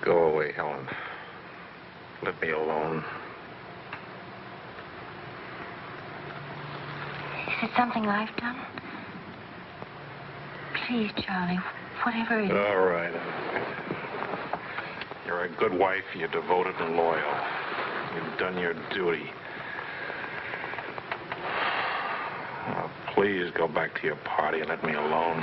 Go away, Helen. Let me alone. Is it something I've done? Please, Charlie, whatever it is. All right. You're a good wife. You're devoted and loyal. You've done your duty. Now, please go back to your party and let me alone.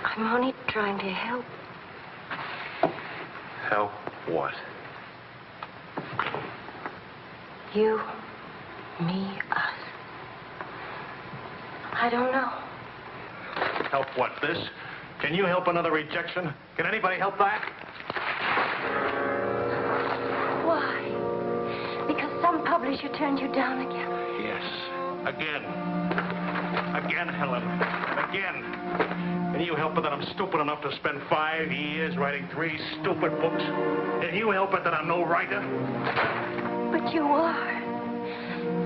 I I'm only trying to help. Help what? You, me, us. I don't know. Help what, this? Can you help another rejection? Can anybody help that? Why? Because some publisher turned you down again? Yes. Again. Again, Helen. And again. Can you help it that I'm stupid enough to spend 5 years writing 3 stupid books? Can you help it that I'm no writer? But you are.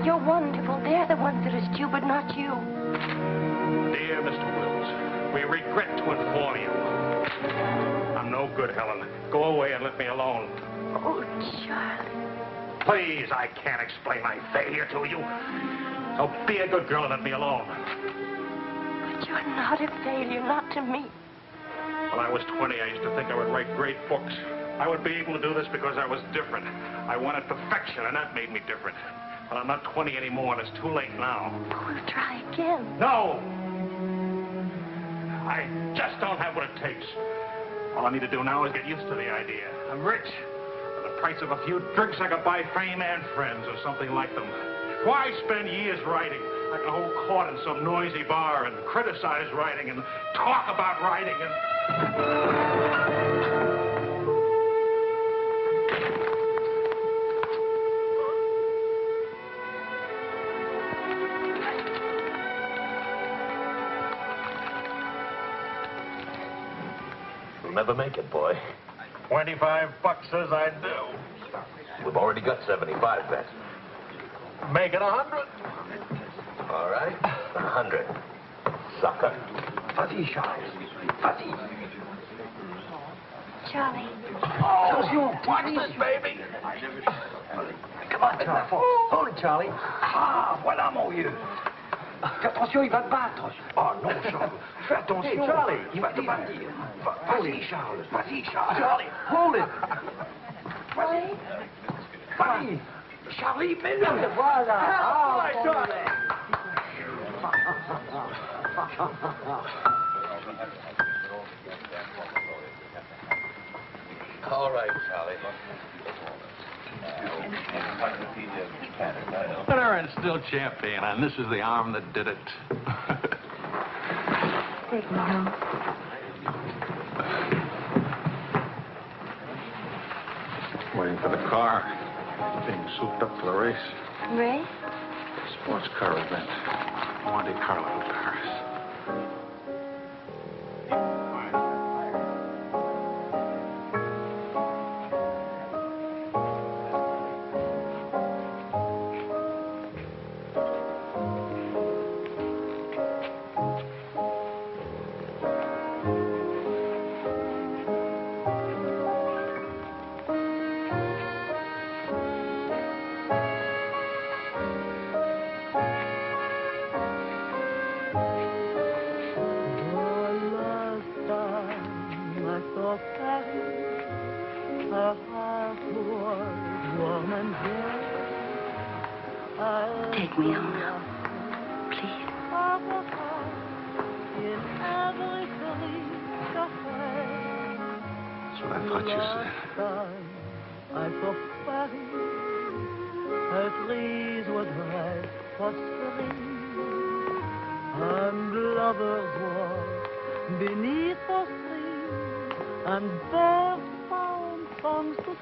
You're wonderful. They're the ones that are stupid, not you. Dear Mr. Wills, we regret to inform you. I'm no good, Helen. Go away and let me alone. Oh, Charlie. Please, I can't explain my failure to you. So be a good girl and let me alone. But you're not a failure, not to me. When I was 20, I used to think I would write great books. I would be able to do this because I was different. I wanted perfection, and that made me different. But I'm not 20 anymore, and it's too late now. We'll try again. No! I just don't have what it takes. All I need to do now is get used to the idea. I'm rich. For the price of a few drinks, I could buy fame and friends or something like them. Why spend years writing? I can hold court in some noisy bar and criticize writing and talk about writing and... You'll never make it, boy. $25 says I do. We've already got 75 bets. Make it 100. All right, 100. Sucker. Vas-y, Charles. Vas-y. Charlie. Attention, watch this, baby. Come on, Charlie. Hold it, Charlie. Ah, voilà, mon vieux. Attention, il va te battre. Oh non, Charles. Fais attention. Hey, Charlie, il va te battre. Vas-y, Charles. Vas-y, Charles. Charlie, hold it. Vas-y. Vas-y. Charlie, mets-le. Voilà. Ah, Charlie. All right, Charlie. Winner and still champion, and this is the arm that did it. Take me home. Waiting for the car. Being souped up for the race. Ray? Sports car event. Monte Carlo, Paris. Take me home now, please. That's what I thought you said. And lovers walk beneath the sea, and birds found songs to sing.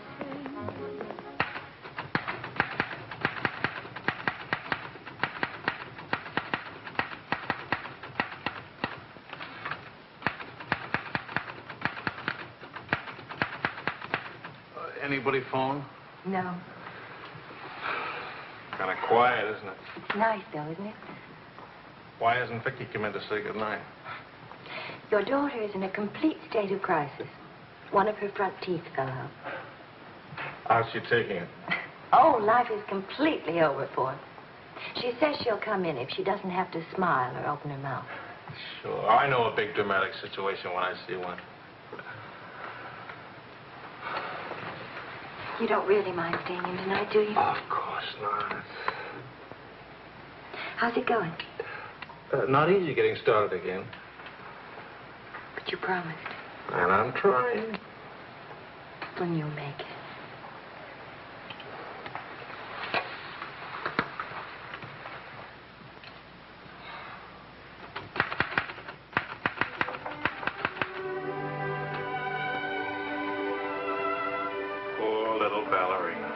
Anybody phone? No. Kind of quiet, isn't it? It's nice, though, isn't it? Why hasn't Vicky come in to say goodnight? Your daughter is in a complete state of crisis. One of her front teeth fell out. How's she taking it? Oh, life is completely over for her. She says she'll come in if she doesn't have to smile or open her mouth. Sure. I know a big dramatic situation when I see one. You don't really mind staying in tonight, do you? Of course not. How's it going? Not easy getting started again. But But you promised. And I'm trying. When you'll make it. Poor little ballerina.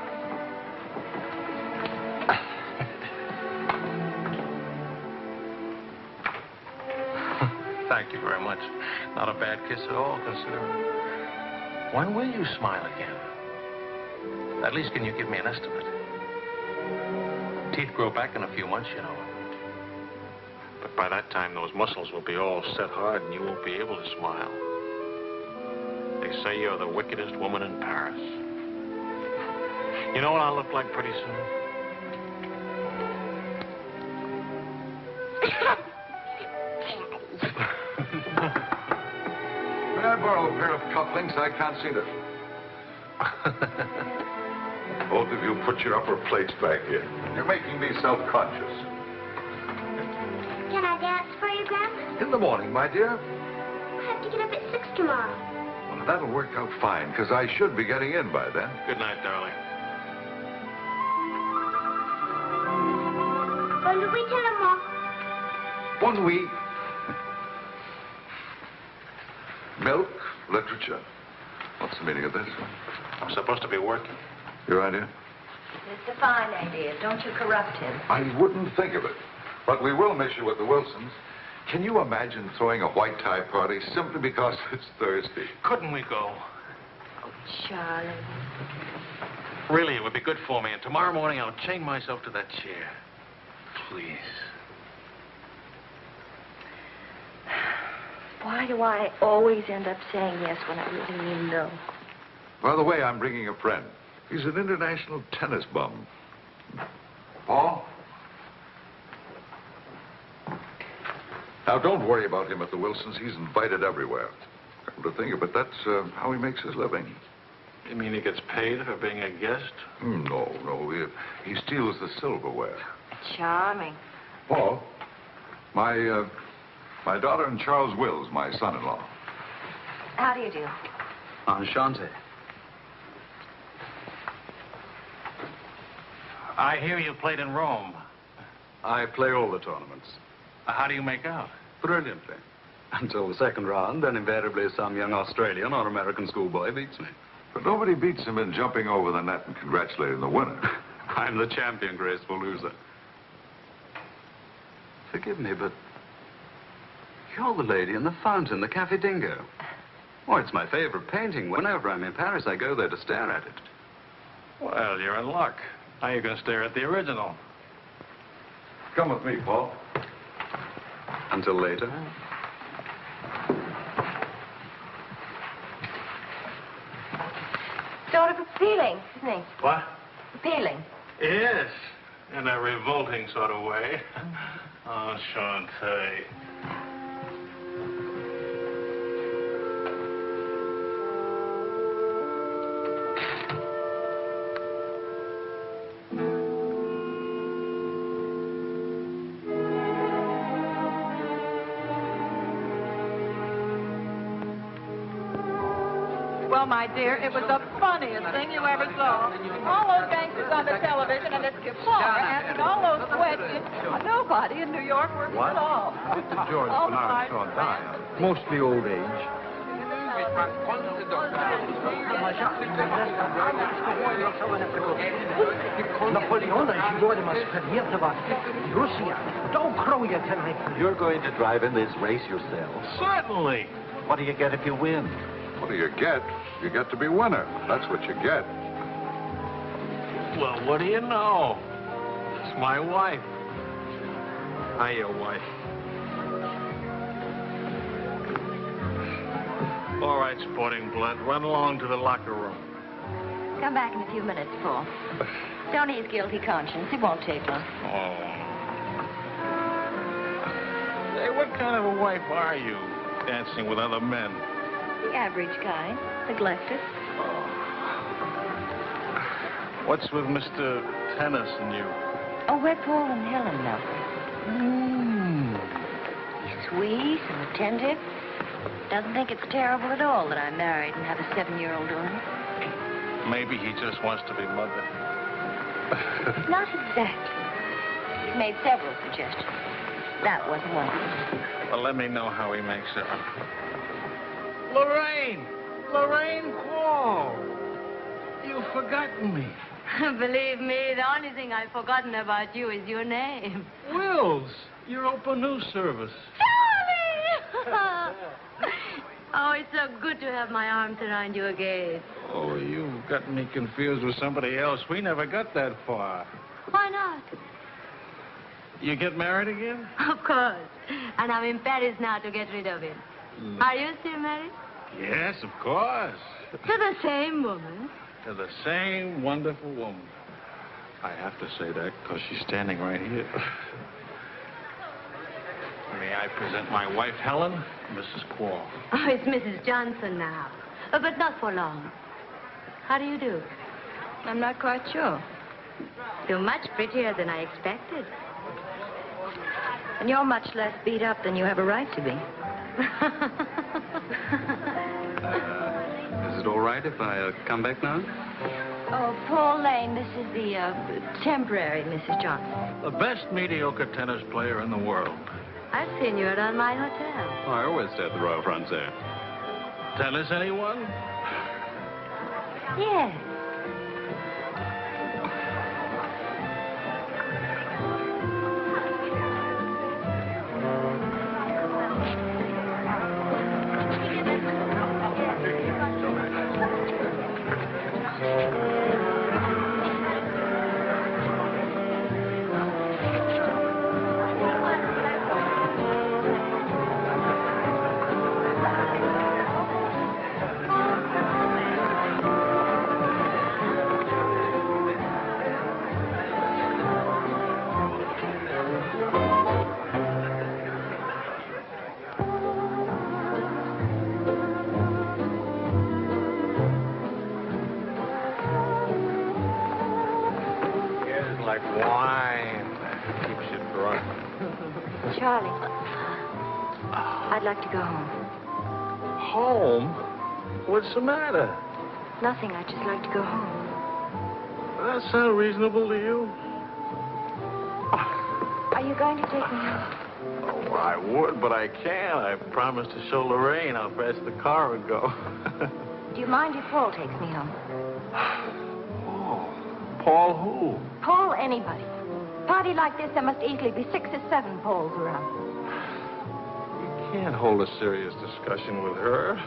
Thank you very much. Not a bad kiss at all, considering. When will you smile again? At least can you give me an estimate? Teeth grow back in a few months, you know. But by that time, those muscles will be all set hard and you won't be able to smile. They say you're the wickedest woman in Paris. You know what I'll look like pretty soon? May I borrow a pair of cufflinks? I can't see them. Both of you put your upper plates back here. You're making me self-conscious. Can I dance for you, Grandpa? In the morning, my dear. I have to get up at 6 tomorrow. Well, that'll work out fine, because I should be getting in by then. Good night, darling. Bonne nuit, Maman. Bonne nuit. Milk, literature. What's the meaning of this? I'm supposed to be working. Your idea? It's a fine idea. Don't you corrupt him. I wouldn't think of it. But we will miss you with the Wilsons. Can you imagine throwing a white tie party simply because it's Thursday? Couldn't we go? Oh, Charlie. Really, it would be good for me. And tomorrow morning, I'll chain myself to that chair. Please. Why do I always end up saying yes when I really mean no? By the way, I'm bringing a friend. He's an international tennis bum. Paul? Now, don't worry about him at the Wilsons. He's invited everywhere. Come to think of it, that's how he makes his living. You mean he gets paid for being a guest? No. He steals the silverware. Charming. Paul, my daughter and Charles Wills, my son-in-law. How do you do? Enchanté. I hear you played in Rome. I play all the tournaments. How do you make out? Brilliantly. Until the second round, then invariably some young Australian or American schoolboy beats me. But nobody beats him in jumping over the net and congratulating the winner. I'm the champion, graceful loser. Forgive me, but you're the lady in the fountain, the Café Dingo. Oh, it's my favorite painting. Whenever I'm in Paris, I go there to stare at it. Well, you're in luck. Now you can stare at the original. Come with me, Paul. Until later. Sort of appealing, isn't he? What? Appealing. Yes, in a revolting sort of way. Enchanté. Well, my dear, it was the funniest thing you ever saw. All those gangsters on the television and this reporter asking all those questions. Nobody in New York works at all. Mr. George Oh, Bernard Shaw died. Mostly old age. You're going to drive in this race yourself? Certainly. What do you get if you win? What do you get? You get to be winner. That's what you get. Well, what do you know? It's my wife. Hi, your wife. All right, sporting blood, run along to the locker room. Come back in a few minutes, Paul. Don't ease guilty conscience. It won't take long. Oh. Hey, what kind of a wife are you, dancing with other men? The average kind. Neglected. What's with Mr. Tennis and you? Oh, we're Paul and Helen now. Sweet and attentive. Doesn't think it's terrible at all that I'm married and have a 7-year-old daughter. Maybe he just wants to be mother. Not exactly. He's made several suggestions. That wasn't one of them. Well, let me know how he makes it. Lorraine! Lorraine Quall! You've forgotten me. Believe me, the only thing I've forgotten about you is your name. Wills, your open news service. Charlie! Oh, it's so good to have my arms around you again. Oh, you've gotten me confused with somebody else. We never got that far. Why not? You get married again? Of course. And I'm in Paris now to get rid of him. Are you still married? Yes, of course. To the same woman. To the same wonderful woman. I have to say that because she's standing right here. May I present my wife, Helen, Mrs. Quall. Oh, it's Mrs. Johnson now. But not for long. How do you do? I'm not quite sure. You're much prettier than I expected. And you're much less beat up than you have a right to be. Is it all right if I come back now? Oh, Paul Lane, this is the temporary Mrs. Johnson. The best mediocre tennis player in the world. I've seen you around my hotel. Oh, I always stay at the Royal Frontier. Tennis, anyone? Yes. Like wine. Keeps you drunk. Charlie, I'd like to go home. Home? What's the matter? Nothing. I'd just like to go home. Does that sound reasonable to you? Are you going to take me home? Oh, I would, but I can't. I promised to show Lorraine how fast the car would go. Do you mind if Paul takes me home? Paul who? Paul anybody. Party like this, there must easily be 6 or 7 Pauls around. You can't hold a serious discussion with her.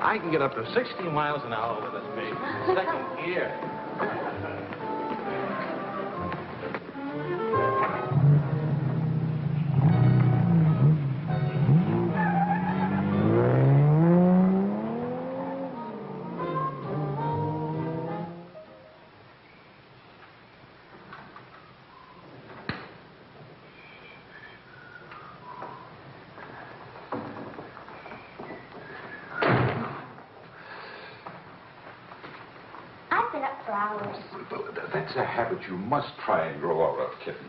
I can get up to 60 miles an hour with this baby. Second gear. I've been up for hours. That's a habit you must try and grow out of, kitten.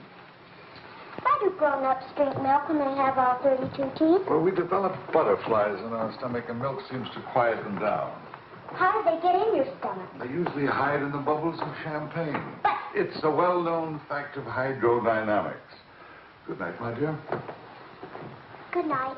Why do grown-ups drink milk when they have all 32 teeth? Well, we develop butterflies in our stomach, and milk seems to quiet them down. How do they get in your stomach? They usually hide in the bubbles of champagne. It's a well-known fact of hydrodynamics. Good night, my dear. Good night.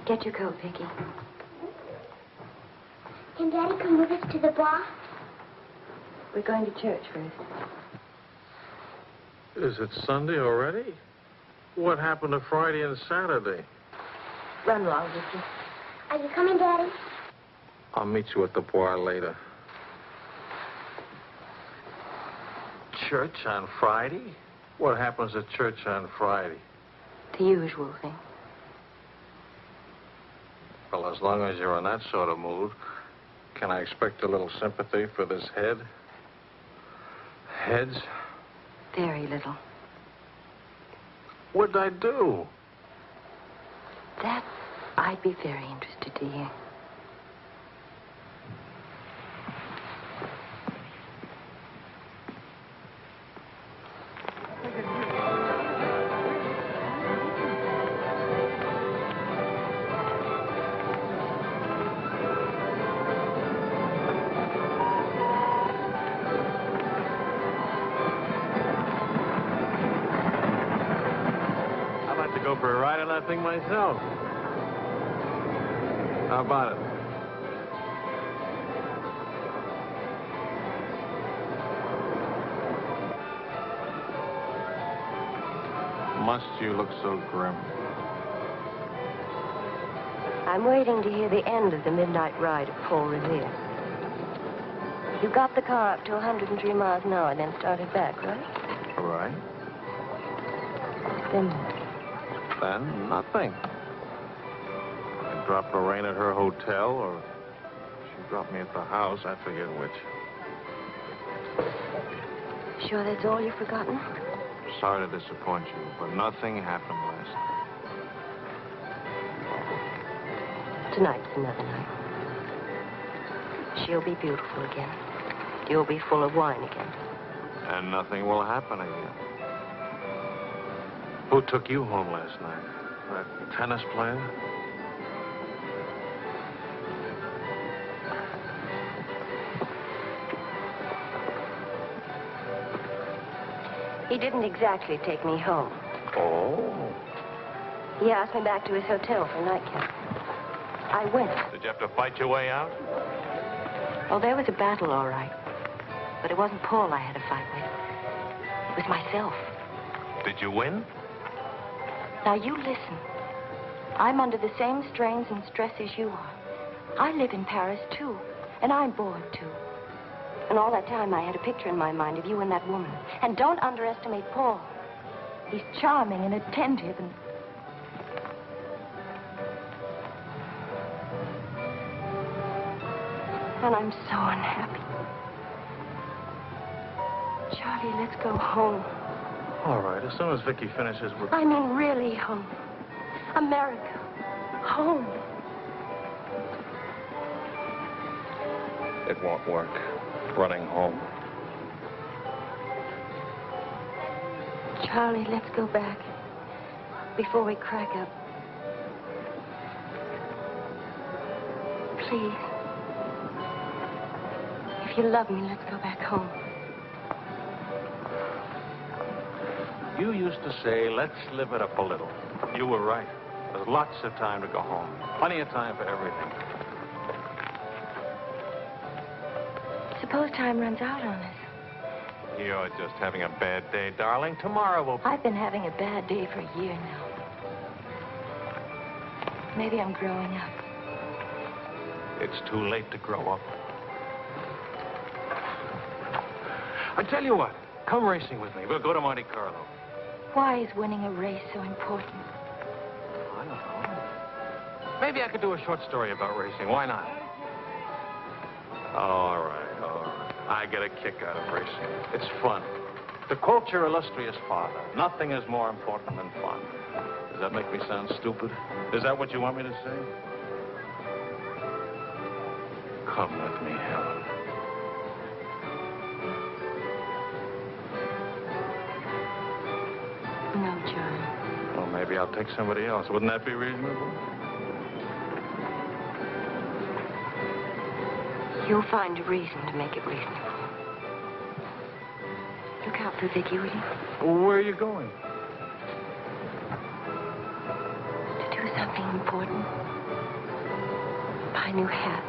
Get your coat, Vicky. Can Daddy come with us to the bar? We're going to church first. Is it Sunday already? What happened to Friday and Saturday? Run along, Vicky. Are you coming, Daddy? I'll meet you at the bar later. Church on Friday? What happens at church on Friday? The usual thing. Well, as long as you're in that sort of mood, can I expect a little sympathy for this head? Heads? Very little. What'd I do? That I'd be very interested to hear. I'd like to go for a ride on that thing myself. How about it? Must you look so grim? I'm waiting to hear the end of the midnight ride of Paul Revere. You got the car up to 103 miles an hour, then started back, right? All right. Then Then nothing. I dropped Lorraine at her hotel, or she dropped me at the house. I forget which. sure that's all you've forgotten? Sorry to disappoint you, but nothing happened last night. Tonight's another night. She'll be beautiful again. You'll be full of wine again. And nothing will happen again. Who took you home last night? That tennis player? He didn't exactly take me home. Oh. He asked me back to his hotel for a nightcap. I went. Did you have to fight your way out? Oh, there was a battle, all right. But it wasn't Paul I had to fight with. It was myself. Did you win? Now, you listen. I'm under the same strains and stress as you are. I live in Paris, too. And I'm bored, too. And all that time, I had a picture in my mind of you and that woman. And don't underestimate Paul. He's charming and attentive and... And I'm so unhappy. Charlie, let's go home. All right, as soon as Vicky finishes with... I mean, really home. America. Home. It won't work. Running home. Charlie, let's go back. Before we crack up. Please. If you love me, let's go back home. You used to say, let's live it up a little. You were right. There's lots of time to go home. Plenty of time for everything. Suppose time runs out on us. You're just having a bad day, darling. Tomorrow will... I've been having a bad day for a year now. Maybe I'm growing up. It's too late to grow up. I tell you what, come racing with me. We'll go to Monte Carlo. Why is winning a race so important? I don't know. Maybe I could do a short story about racing. Why not? All right, all right. I get a kick out of racing. It's fun. To quote your illustrious father, nothing is more important than fun. Does that make me sound stupid? Is that what you want me to say? Come with me, Helen. No, John. Well, maybe I'll take somebody else. Wouldn't that be reasonable? You'll find a reason to make it reasonable. Look out for Vicky, will you? Well, where are you going? To do something important. Buy a new hat.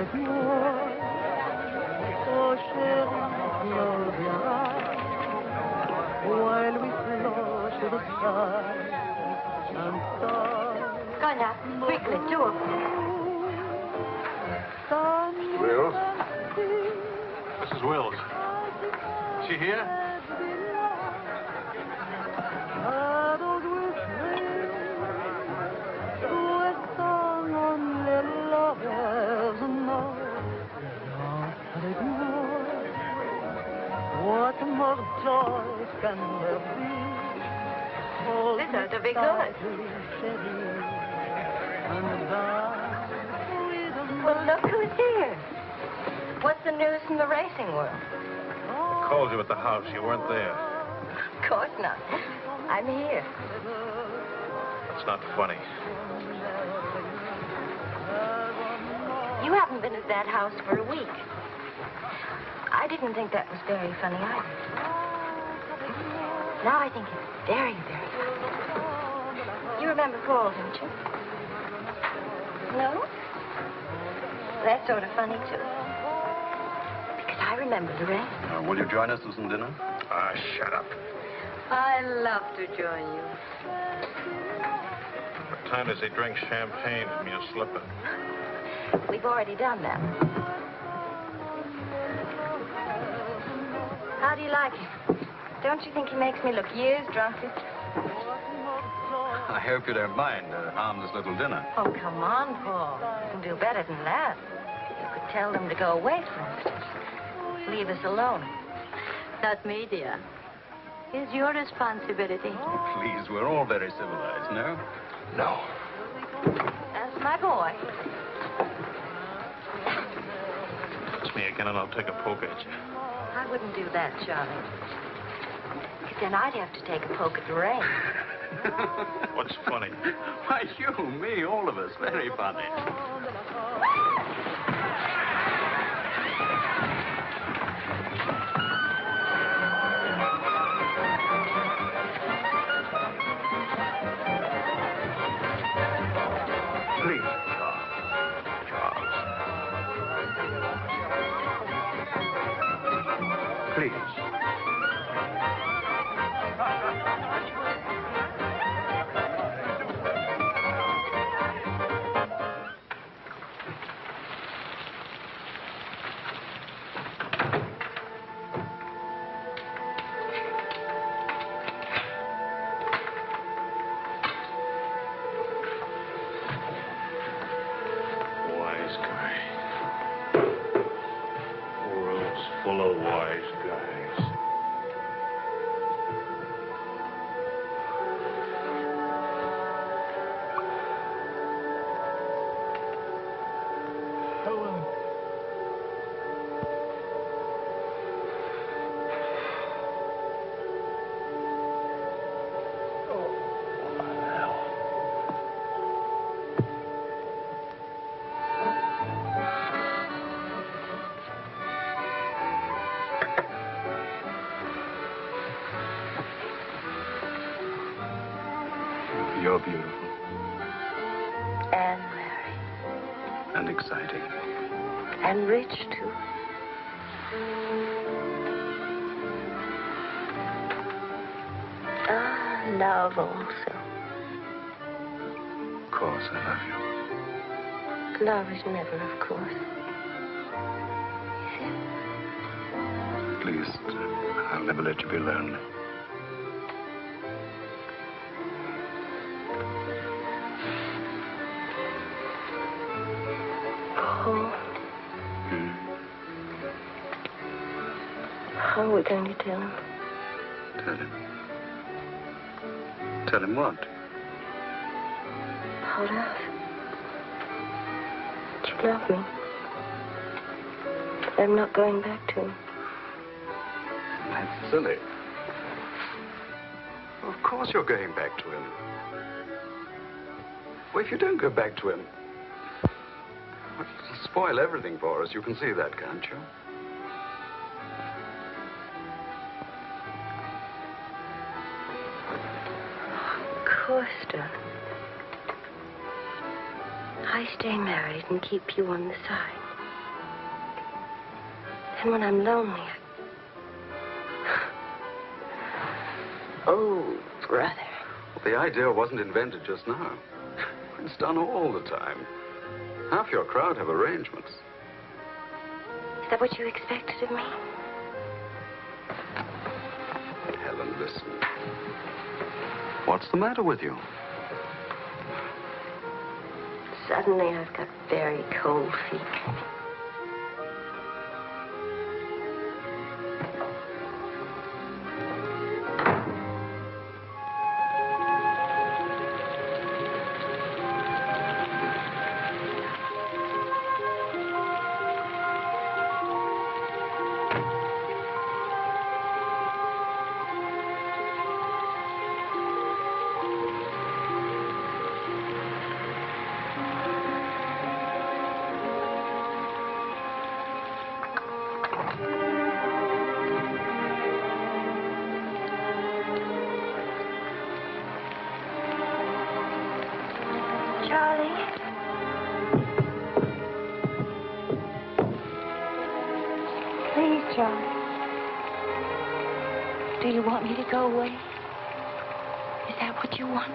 avec moi. Oh chérie, close your eyes while we float to the sky and start. Go now, quickly, two of them. Wills? Mrs. Wills. Is she here? What more joy can there be? This ought to be good. Well, look who's here. What's the news from the racing world? Called you at the house. You weren't there. Of course not. I'm here. It's not funny. You haven't been at that house for a week. I didn't think that was very funny either. Now I think it's very, very funny. You remember Paul, don't you? No? That's sort of funny, too. Because I remember the rest. Will you join us for some dinner? Ah, shut up. I love to join you. What time does he drink champagne from your slipper? We've already done that. How do you like him? Don't you think he makes me look years drunker? I hope you don't mind a harmless little dinner. Oh, come on, Paul. You can do better than that. You could tell them to go away, for instance. Leave us alone. Not me, dear. It's your responsibility. Please, we're all very civilized, no? No. That's my boy. It's me again, and I'll take a poke at you. I wouldn't do that, Charlie. Because then I'd have to take a poke at Lorraine. What's funny? Why, you, me, all of us. Very funny. Please, Charles. Please. Wise guy. World's full of wise guys. Helen. You're beautiful And married. and exciting. And rich, too. Ah, love also. Of course, I love you. Love is never, of course. Please, I'll never let you be lonely. Paul. How are we going to tell him? Tell him. Tell him what? About us. That you love me. I'm not going back to him. That's silly. Of course you're going back to him. Well, if you don't go back to him, it'll spoil everything for us. You can see that, can't you? Of course, darling. I stay married and keep you on the side. And when I'm lonely, oh, brother. Well, the idea wasn't invented just now. It's done all the time. Half your crowd have arrangements. Is that what you expected of me? Helen, listen. What's the matter with you? Suddenly, I've got very cold feet. Do you want me to go away? Is that what you want?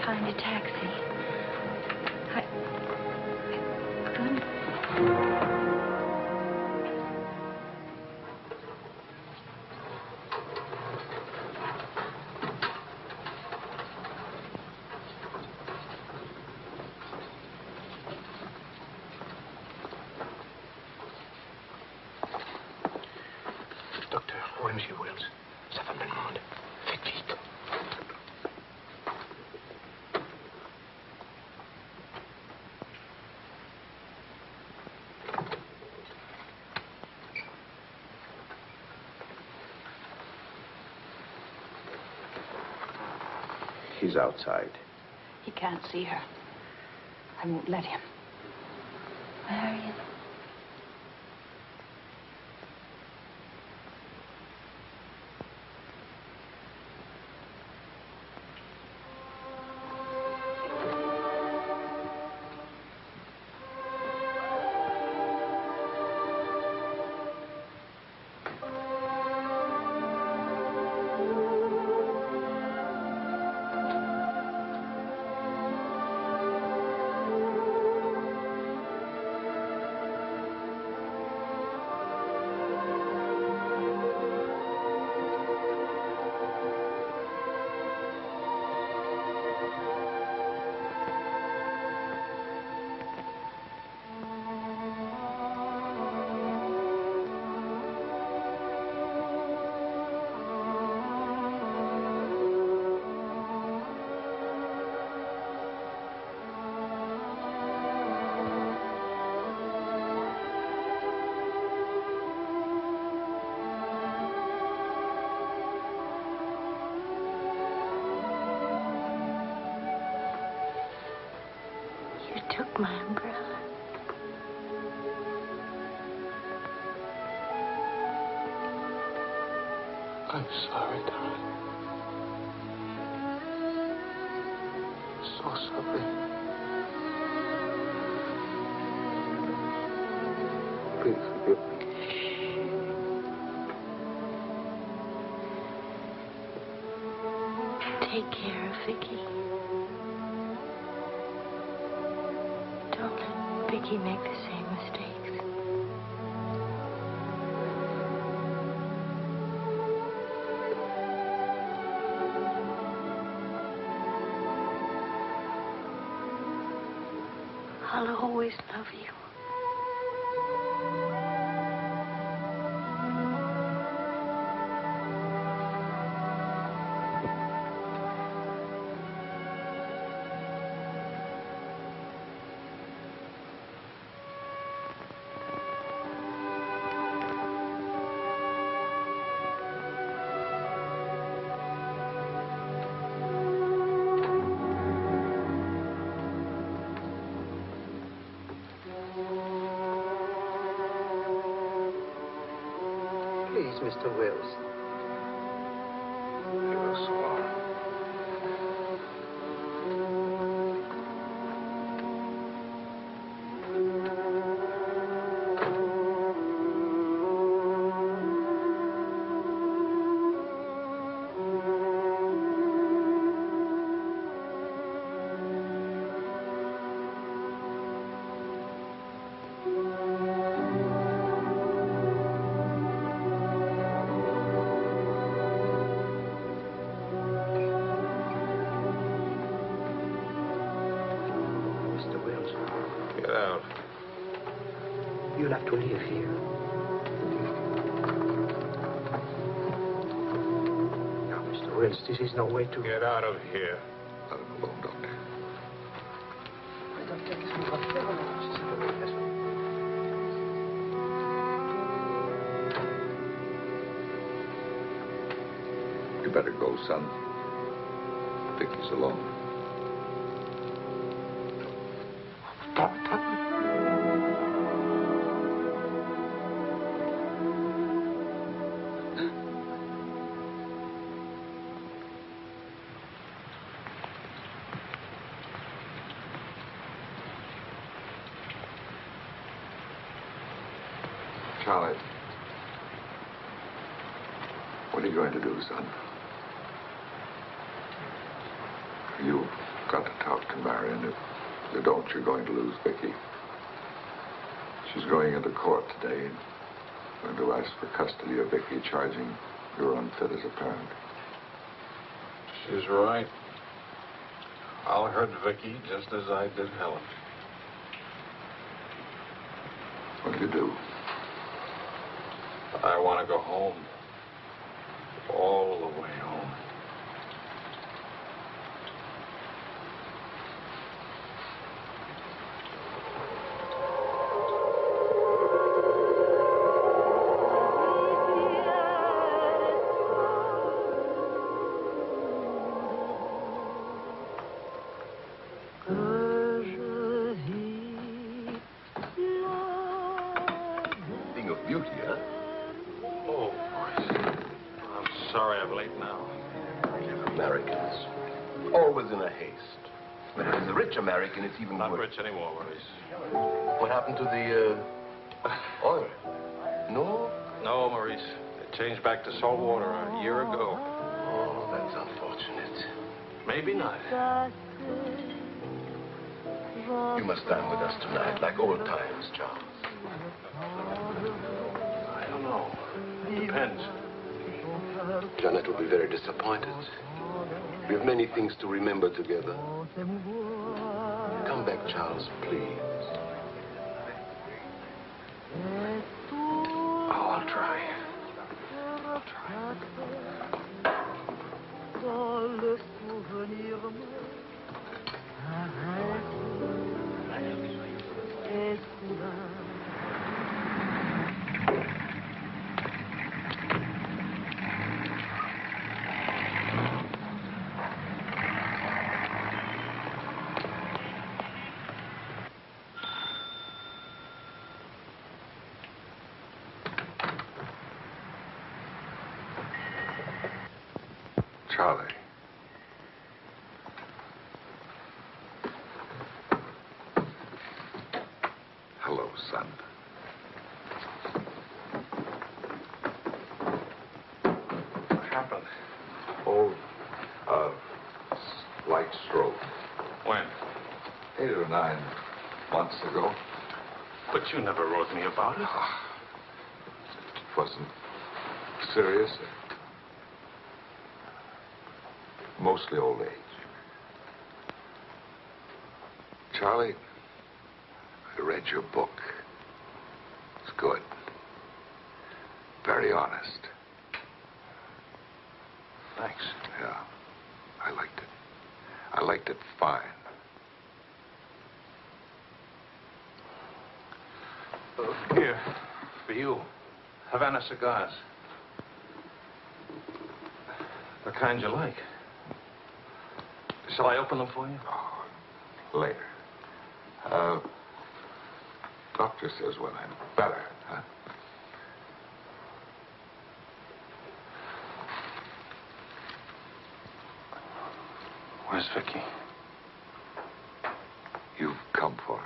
Find a taxi. I couldn't. Docteur, où est M. Wells? Sa femme me demande. Faites vite. He's outside. He can't see her. I won't let him. Marion. Took my umbrella. I'm sorry, darling. So sorry. Please forgive me. Take care of Vicky. Don't let Vicky make the same mistakes. I'll always love you. Please, Mr. Wills. You're a swan. Get out. You'll have to live here. Now, Mr. Wills, this is no way to... Get out of here. Let him alone, Doctor. You better go, son. Vicky's alone. Charlie, what are you going to do, son? You've got to talk to Marion. If you don't, you're going to lose Vicky. She's going into court today, going to ask for custody of Vicky, charging you're unfit as a parent. She's right. I'll hurt Vicky just as I did Helen. What do you do? I want to go home. All the way home. Thing of beauty, huh? Oh, I'm sorry I'm late now. Americans. Always in a haste. But if it's a rich American, it's even Not worse. rich anymore, Maurice. What happened to the, oil? No? No, Maurice. They changed back to salt water a year ago. Oh, that's unfortunate. Maybe not. You must dine with us tonight, like old times, Charles. I don't know. Depends. Janet will be very disappointed. We have many things to remember together. Come back, Charles, please. Oh, I'll try. I'll try. Charlie. Hello, son. What happened? Oh, slight stroke. When? 8 or 9 months ago. But you never wrote me about it. It wasn't serious. Mostly old age. Charlie, I read your book. It's good. Very honest. Thanks. Yeah, I liked it. I liked it fine. Here, for you, Havana cigars. The kind you like. Shall I open them for you? Oh, later. Doctor says when I'm better, huh? Where's Vicky? You've come for her.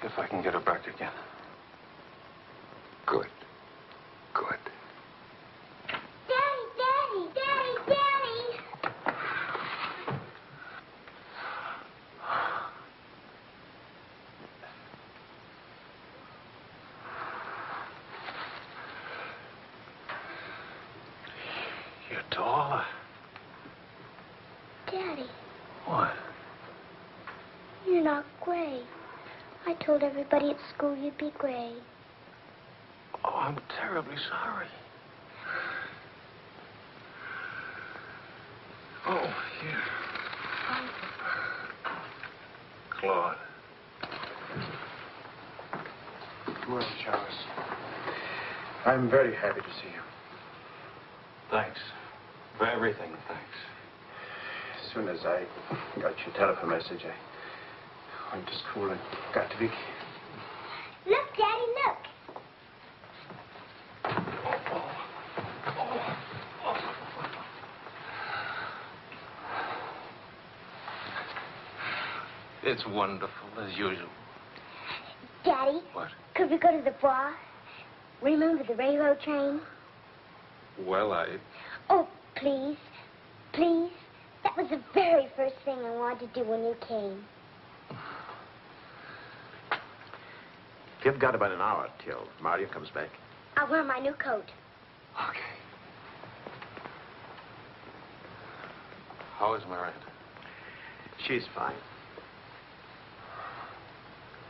If I can get her back again. Good. Good. Daddy, Daddy, Daddy, Daddy! You're taller. Daddy, What? you're not gray. I told everybody at school you'd be gray. Oh, I'm terribly sorry. Oh, here. Claude. Well, Charles, I'm very happy to see you. Thanks. For everything, thanks. As soon as I got your telephone message, I went to school and got to Vicky. Look, Daddy, look. It's wonderful, as usual. Daddy? What? Could we go to the bar? Remember the railroad train? Well, Oh, please. Please. That was the very first thing I wanted to do when you came. You've got about an hour till Mario comes back. I'll wear my new coat. Okay. How is Miranda? She's fine.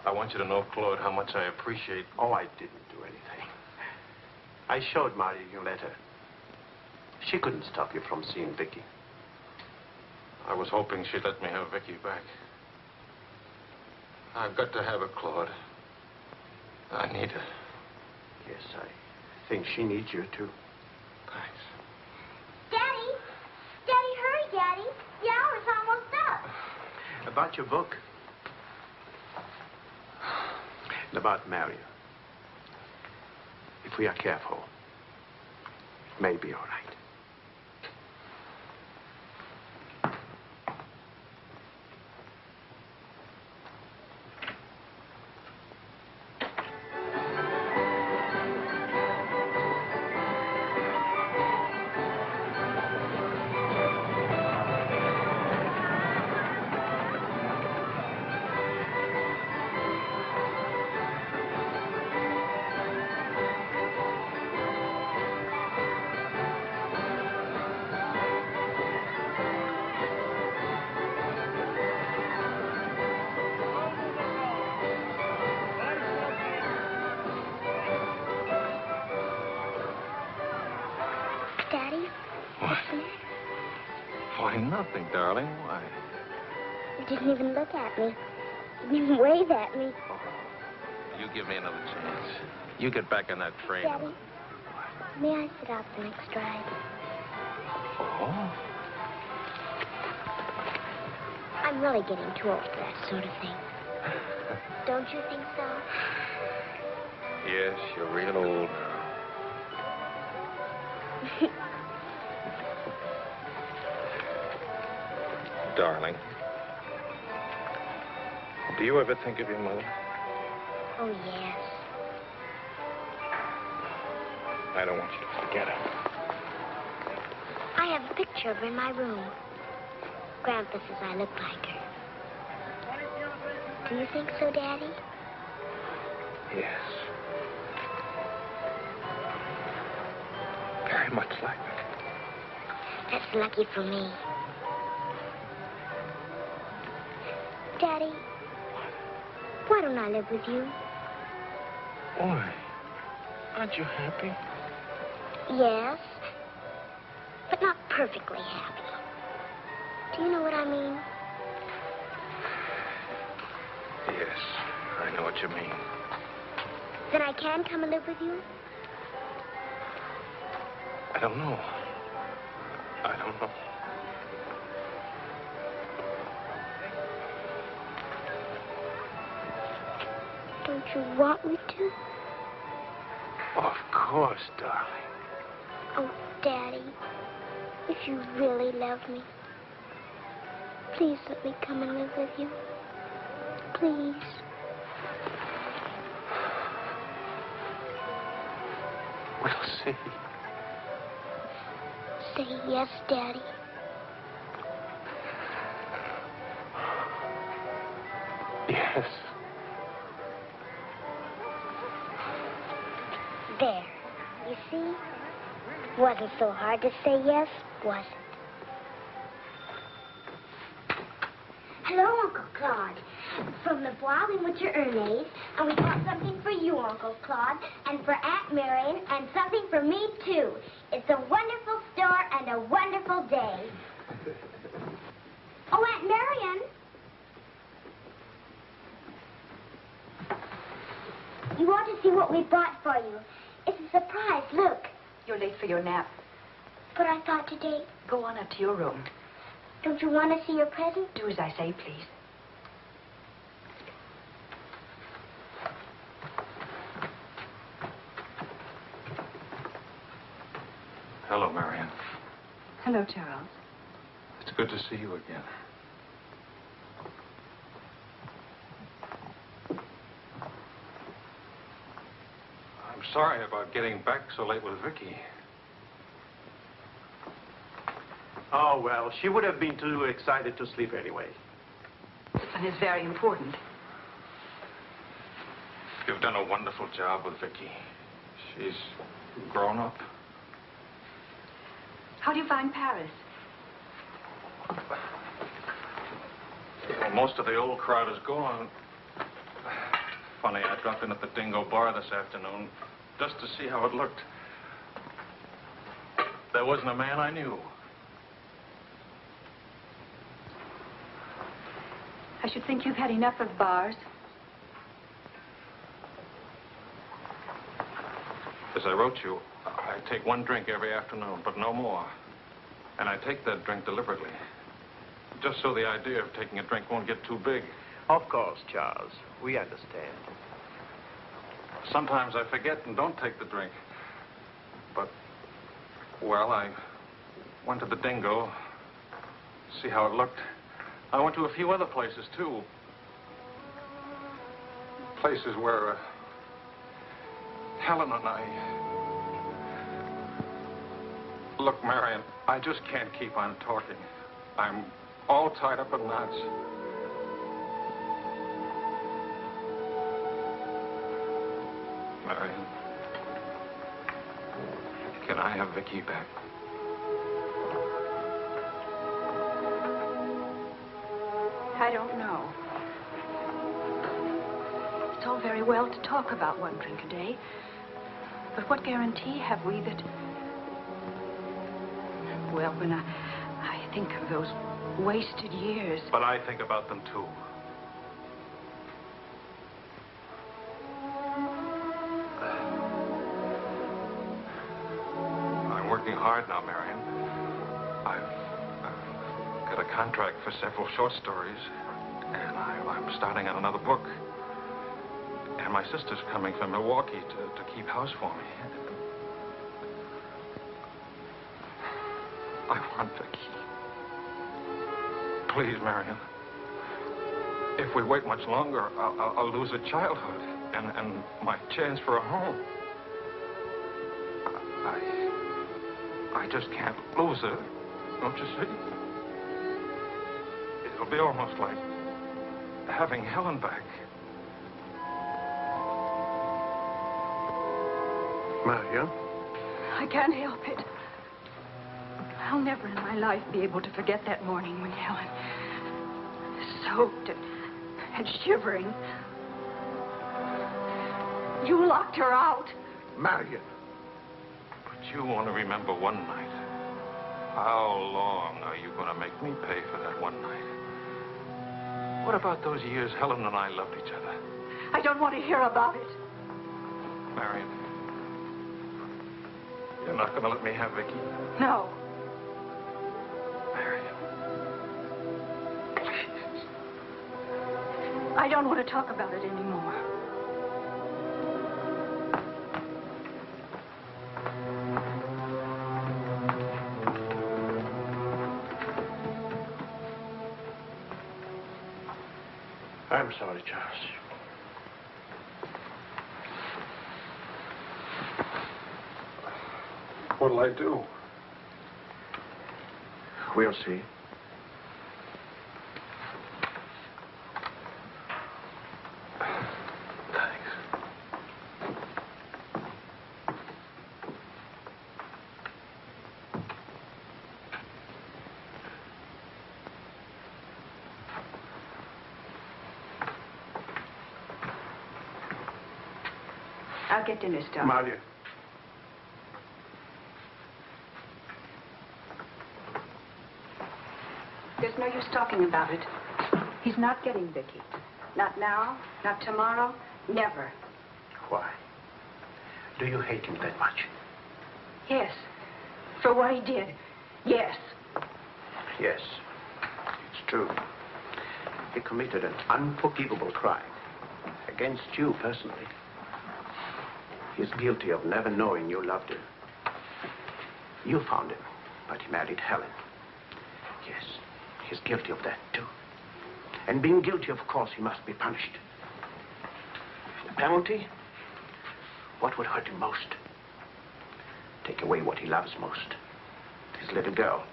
I want you to know, Claude, how much I appreciate... Oh, I didn't do anything. I showed Mario your letter. She couldn't stop you from seeing Vicky. I was hoping she'd let me have Vicky back. I've got to have her, Claude. I need her. Yes, I think she needs you, too. Thanks. Daddy! Daddy, hurry, Daddy. The hour's almost up. About your book. And about Mario. If we are careful, it may be all right. Daddy? What? Why, nothing, darling. Why? You didn't even look at me. You didn't even wave at me. You give me another chance. You get back on that train. Daddy, may I sit out the next ride? Oh? I'm really getting too old for that sort of thing. Don't you think so? Yes, you're real old now. Darling, do you ever think of your mother? Oh, yes. I don't want you to forget her. I have a picture of her in my room. Grandpa says I look like her. Do you think so, Daddy? Yes. Very much like me. That's lucky for me. Daddy, why don't I live with you? Why? Aren't you happy? Yes, but not perfectly happy. Do you know what I mean? Yes, I know what you mean. Then I can come and live with you? I don't know. I don't know. Don't you want me to? Of course, darling. Oh, Daddy, if you really love me, please let me come and live with you. Please. We'll see. Say yes, Daddy. Yes. There. You see? Wasn't so hard to say yes, was it? Hello, Uncle Claude. From the Bois, we went to Ernest, and we bought something for you, Uncle Claude, and for Aunt Marion, and something for me, too. It's a wonderful store and a wonderful day. Oh, Aunt Marion! You want to see what we bought for you. It's a surprise, look. You're late for your nap. But I thought today... Go on up to your room. Don't you want to see your present? Do as I say, please. Hello, Marion. Hello, Charles. It's good to see you again. I'm sorry about getting back so late with Vicky. Oh, well, she would have been too excited to sleep anyway. And it's very important. You've done a wonderful job with Vicky. She's grown up. How do you find Paris? Well, most of the old crowd is gone. Funny, I dropped in at the Dingo Bar this afternoon just to see how it looked. There wasn't a man I knew. I should think you've had enough of bars. As I wrote you, I take one drink every afternoon, but no more. And I take that drink deliberately, just so the idea of taking a drink won't get too big. Of course, Charles. We understand. Sometimes I forget and don't take the drink. But, well, I went to the Dingo, see how it looked. I went to a few other places, too. Places where Helen and I... Look, Marion, I just can't keep on talking. I'm all tied up in knots. Marion, can I have Vicky back? I don't know. It's all very well to talk about one drink a day. But what guarantee have we that... Well, when I think of those wasted years... But I think about them, too. I'm working hard now, Marion. I've got a contract for several short stories, and I'm starting on another book. And my sister's coming from Milwaukee to keep house for me. I want Vicky. Please, Marion. If we wait much longer, I'll lose a childhood and my chance for a home. I just can't lose her, don't you see? It'll be almost like having Helen back. Maria? I can't help it. I'll never in my life be able to forget that morning when Helen, soaked and shivering, you locked her out. Marion. But you want to remember one night. How long are you going to make me pay for that one night? What about those years Helen and I loved each other? I don't want to hear about it. Marion, you're not going to let me have Vicky? No. Marion. I don't want to talk about it anymore. I'm sorry, Charles. What'll I do? We'll see. I'll get dinner started. Maria. There's no use talking about it. He's not getting Vicky. Not now, not tomorrow, never. Why? Do you hate him that much? Yes. For what he did. Yes. Yes. It's true. He committed an unforgivable crime. Against you personally. He's guilty of never knowing you loved him. You found him, but he married Helen. Yes, he's guilty of that, too. And being guilty, of course, he must be punished. The penalty? What would hurt him most? Take away what he loves most. His little girl.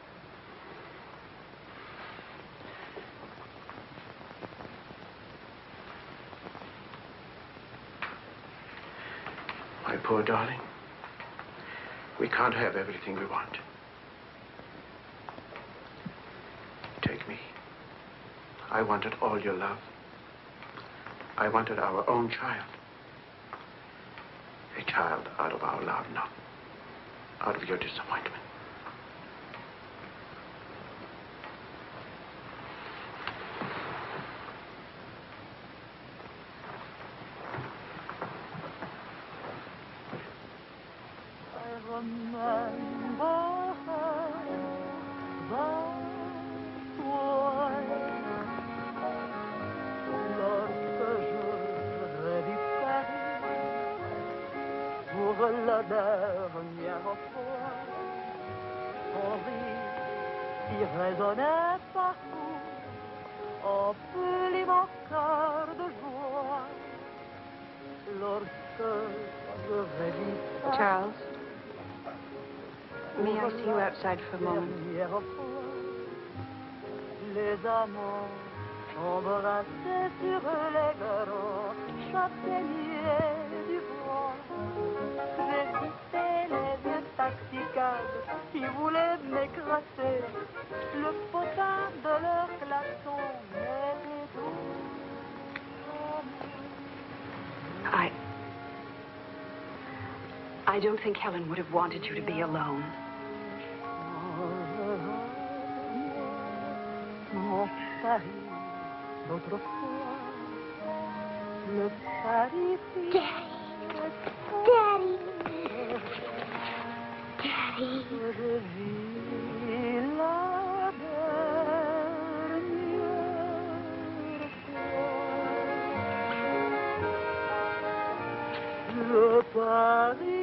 My poor darling, we can't have everything we want. Take me. I wanted all your love. I wanted our own child. A child out of our love, not out of your disappointment. La dernière fois, son rire qui résonnait partout emplit mon cœur de joie. Lorsque je revis sa Charles, may I see you outside for a moment? dernière fois, les amants embrassés sur les grands châtaigniers du bois. J'évitais les vieux taxicabs qui voulaient m'écraser. Le potin de leur klaxon m'était doux. I don't think Helen would have wanted you to be alone. Mon Paris d'autrefois, le Paris. Daddy. Daddy. Je vis la dernière fois. Le Paris